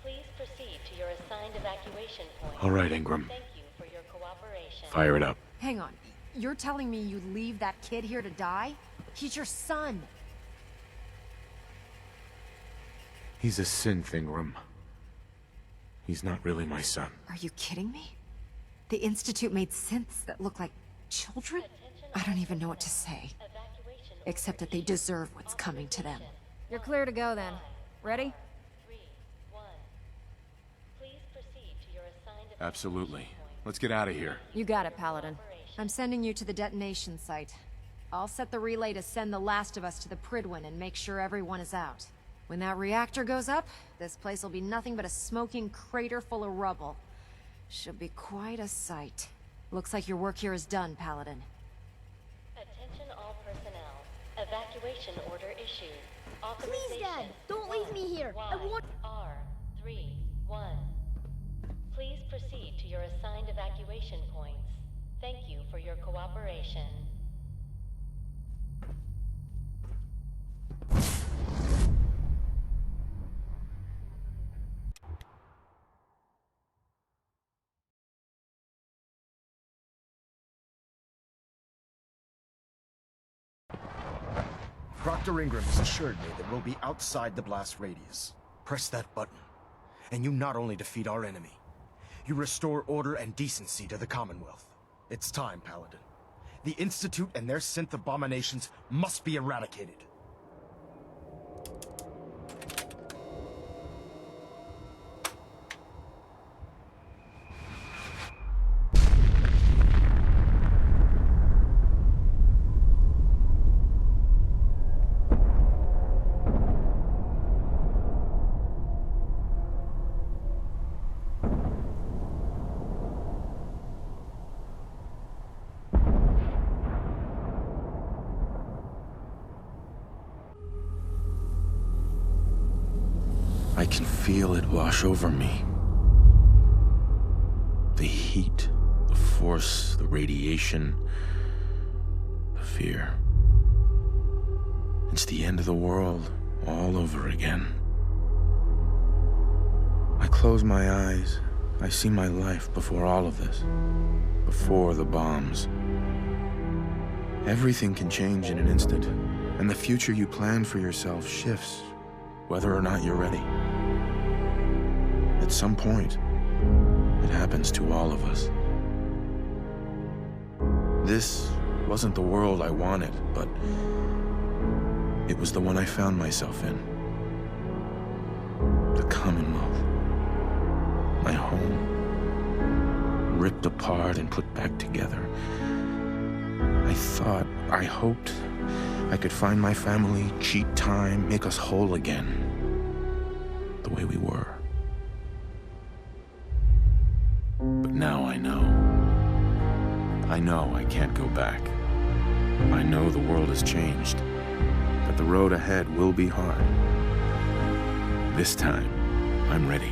Please proceed to your assigned evacuation point. All right, Ingram. Thank you for your cooperation. Fire it up. Hang on. You're telling me you'd leave that kid here to die? He's your son. He's a synth, Ingram. He's not really my son. Are you kidding me? The Institute made synths that look like children? I don't even know what to say. Except that they deserve what's coming to them. You're clear to go then. Ready? Absolutely. Let's get out of here. You got it, Paladin. I'm sending you to the detonation site. I'll set the relay to send the last of us to the Pridwin and make sure everyone is out. When that reactor goes up, this place will be nothing but a smoking crater full of rubble. Should be quite a sight. Looks like your work here is done, Paladin. Attention all personnel. Evacuation order issued. Please, Dad, don't leave me here. I want... R31. Please proceed to your assigned evacuation points. Thank you for your cooperation. Dr. Ingram has assured me that we'll be outside the blast radius. Press that button, and you not only defeat our enemy, you restore order and decency to the Commonwealth. It's time, Paladin. The Institute and their synth abominations must be eradicated. I can feel it wash over me. The heat, the force, the radiation, the fear. It's the end of the world all over again. I close my eyes. I see my life before all of this. Before the bombs. Everything can change in an instant, and the future you plan for yourself shifts, whether or not you're ready. At some point, it happens to all of us. This wasn't the world I wanted, but it was the one I found myself in. The Commonwealth. My home. Ripped apart and put back together. I hoped I could find my family, cheat time, make us whole again. The way we were. But now I know. I know I can't go back. I know the world has changed. That the road ahead will be hard. This time, I'm ready.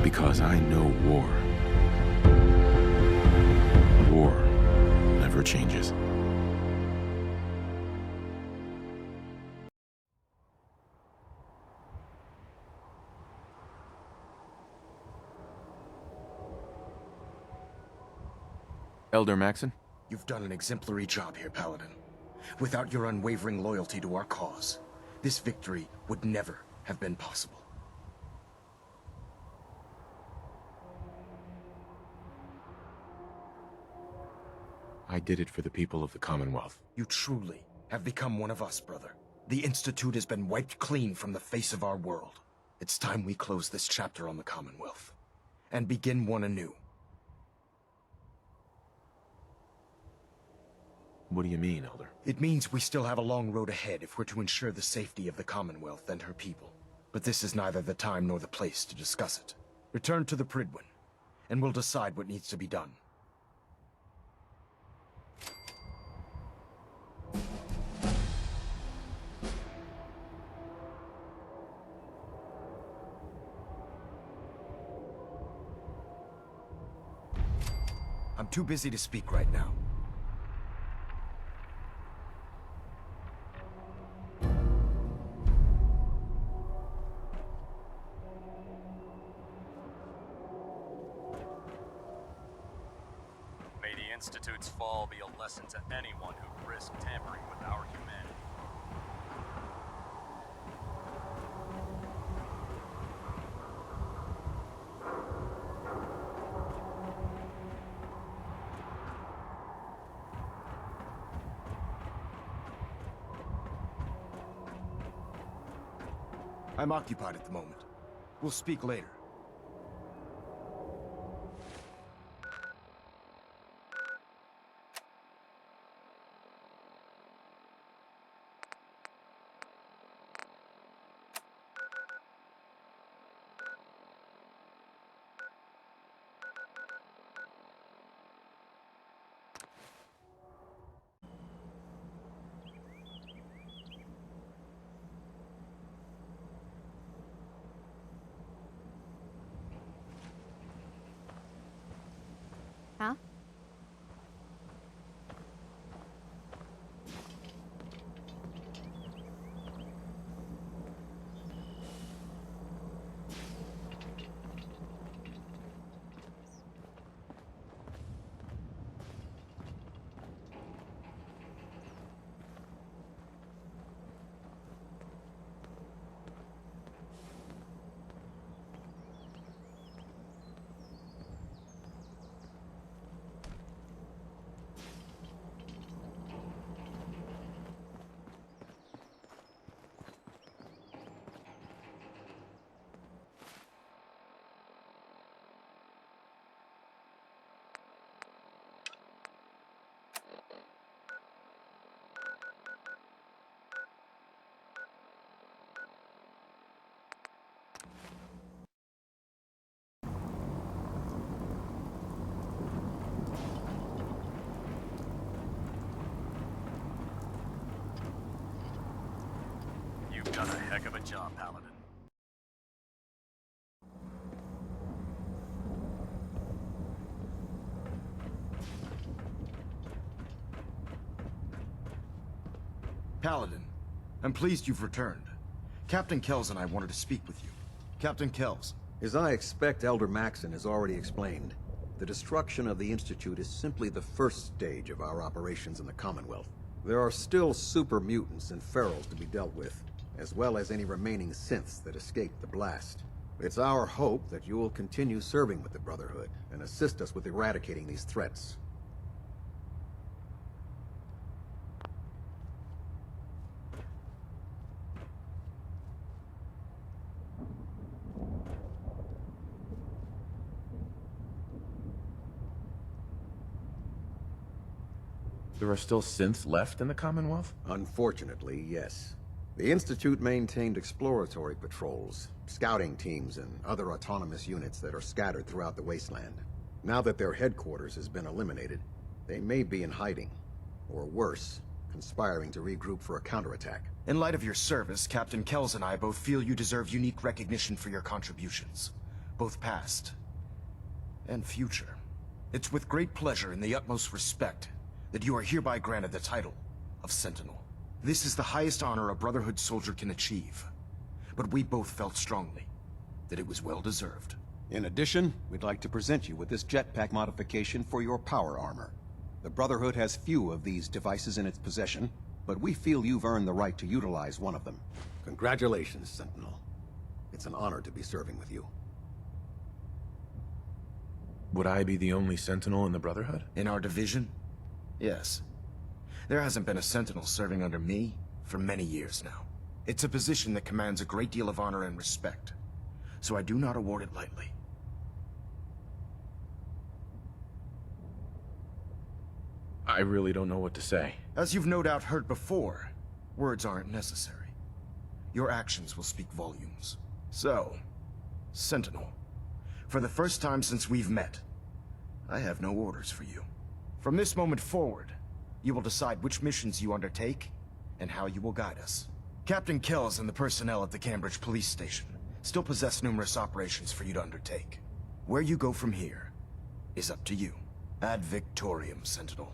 Because I know war. War never changes. Elder Maxon? You've done an exemplary job here, Paladin. Without your unwavering loyalty to our cause, this victory would never have been possible. I did it for the people of the Commonwealth. You truly have become one of us, brother. The Institute has been wiped clean from the face of our world. It's time we close this chapter on the Commonwealth and begin one anew. What do you mean, Elder? It means we still have a long road ahead if we're to ensure the safety of the Commonwealth and her people. But this is neither the time nor the place to discuss it. Return to the Pridwin, and we'll decide what needs to be done. I'm too busy to speak right now. May the Institute's fall be a lesson to anyone who risks tampering with our humanity. I'm occupied at the moment. We'll speak later. Huh? You've done a heck of a job, Paladin. Paladin, I'm pleased you've returned. Captain Kells and I wanted to speak with you. Captain Kells. As I expect Elder Maxon has already explained, the destruction of the Institute is simply the first stage of our operations in the Commonwealth. There are still super mutants and ferals to be dealt with, as well as any remaining synths that escaped the blast. It's our hope that you will continue serving with the Brotherhood and assist us with eradicating these threats. There are still synths left in the Commonwealth? Unfortunately, yes. The Institute maintained exploratory patrols, scouting teams, and other autonomous units that are scattered throughout the wasteland. Now that their headquarters has been eliminated, they may be in hiding, or worse, conspiring to regroup for a counterattack. In light of your service, Captain Kells and I both feel you deserve unique recognition for your contributions, both past and future. It's with great pleasure and the utmost respect that you are hereby granted the title of Sentinel. This is the highest honor a Brotherhood soldier can achieve, but we both felt strongly that it was well deserved. In addition, we'd like to present you with this jetpack modification for your power armor. The Brotherhood has few of these devices in its possession, but we feel you've earned the right to utilize one of them. Congratulations, Sentinel. It's an honor to be serving with you. Would I be the only Sentinel in the Brotherhood? In our division? Yes. There hasn't been a Sentinel serving under me for many years now. It's a position that commands a great deal of honor and respect, so I do not award it lightly. I really don't know what to say. As you've no doubt heard before, words aren't necessary. Your actions will speak volumes. So, Sentinel, for the first time since we've met, I have no orders for you. From this moment forward, you will decide which missions you undertake and how you will guide us. Captain Kells and the personnel at the Cambridge police station still possess numerous operations for you to undertake. Where you go from here is up to you. Ad Victoriam, Sentinel.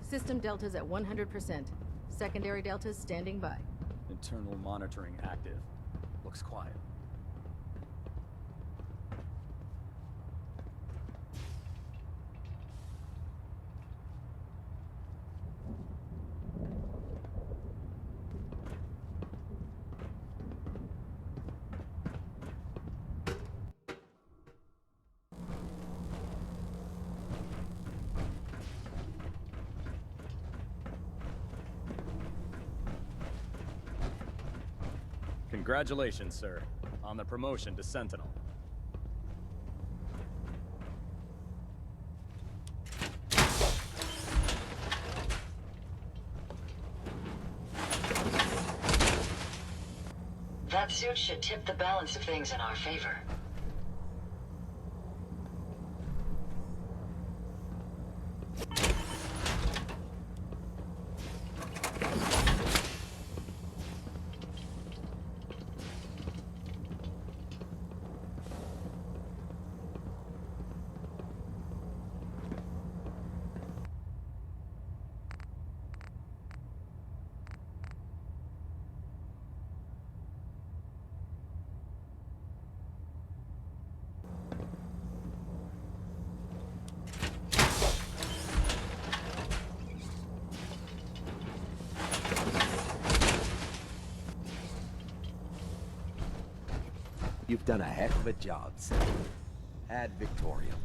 System deltas at 100%. Secondary deltas standing by. Internal monitoring active. Looks quiet. Congratulations, sir, on the promotion to Sentinel. That suit should tip the balance of things in our favor. You've done a heck of a job, Sam. Ad Victoriam.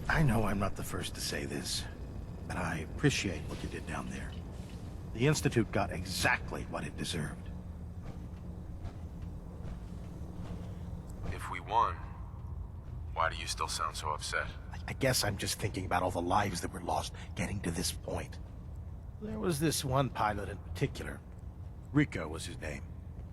I know I'm not the first to say this, but I appreciate what you did down there. The Institute got exactly what it deserved. If we won, why do you still sound so upset? I guess I'm just thinking about all the lives that were lost getting to this point. There was this one pilot in particular. Rico was his name.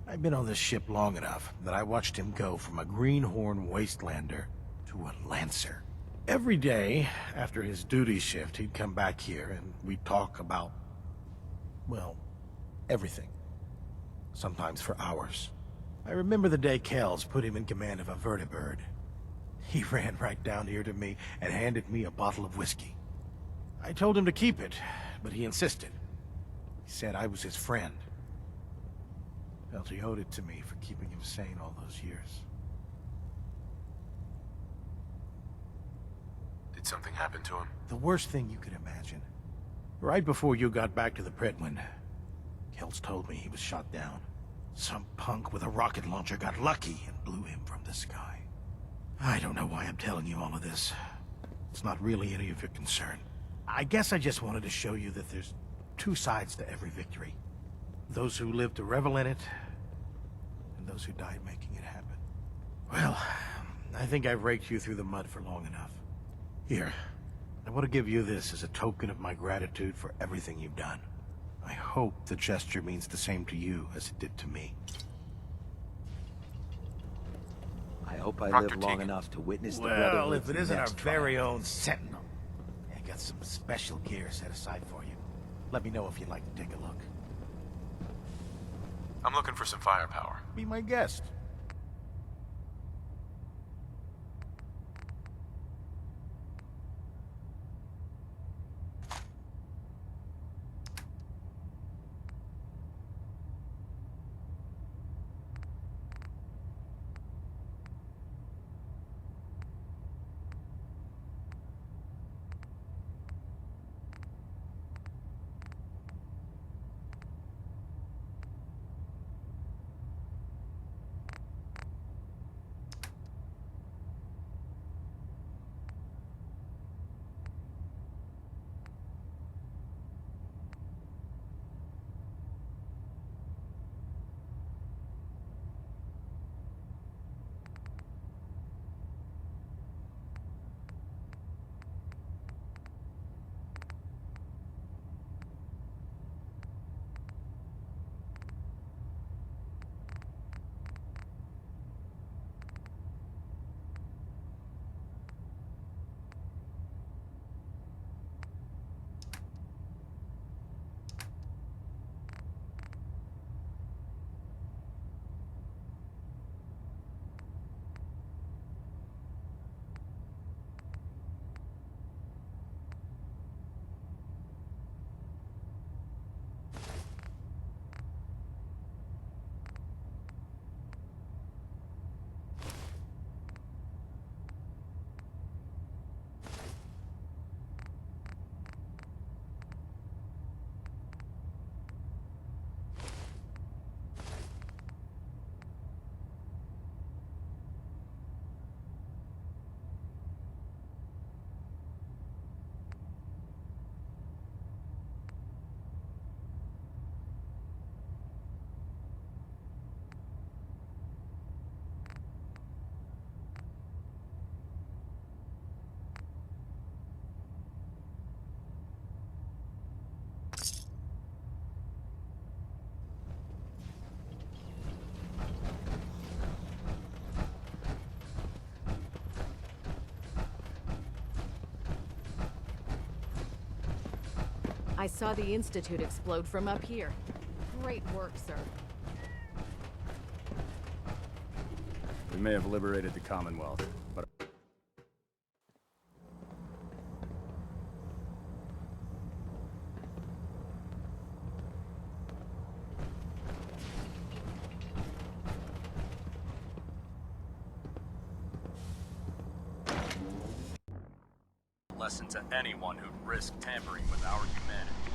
I've been on this ship long enough that I watched him go from a greenhorn wastelander to a Lancer. Every day, after his duty shift, he'd come back here and we'd talk about, well, everything. Sometimes for hours. I remember the day Kells put him in command of a vertibird. He ran right down here to me and handed me a bottle of whiskey. I told him to keep it, but he insisted. He said I was his friend. Felt he owed it to me for keeping him sane all those years. Did something happen to him? The worst thing you could imagine. Right before you got back to the Pridwin, Kells told me he was shot down. Some punk with a rocket launcher got lucky and blew him from the sky. I don't know why I'm telling you all of this. It's not really any of your concern. I guess I just wanted to show you that there's two sides to every victory. Those who live to revel in it, and those who die making it happen. Well, I think I've raked you through the mud for long enough. Here, I want to give you this as a token of my gratitude for everything you've done. I hope the gesture means the same to you as it did to me. I hope I Proctor live long Teagan. enough to witness the Well, Brotherhood's if it isn't our next very triumph. own Sentinel, I got some special gear set aside for you. Let me know if you'd like to take a look. I'm looking for some firepower. Be my guest. I saw the Institute explode from up here. Great work, sir. We may have liberated the Commonwealth, but... lesson to anyone who'd risk tampering with our humanity.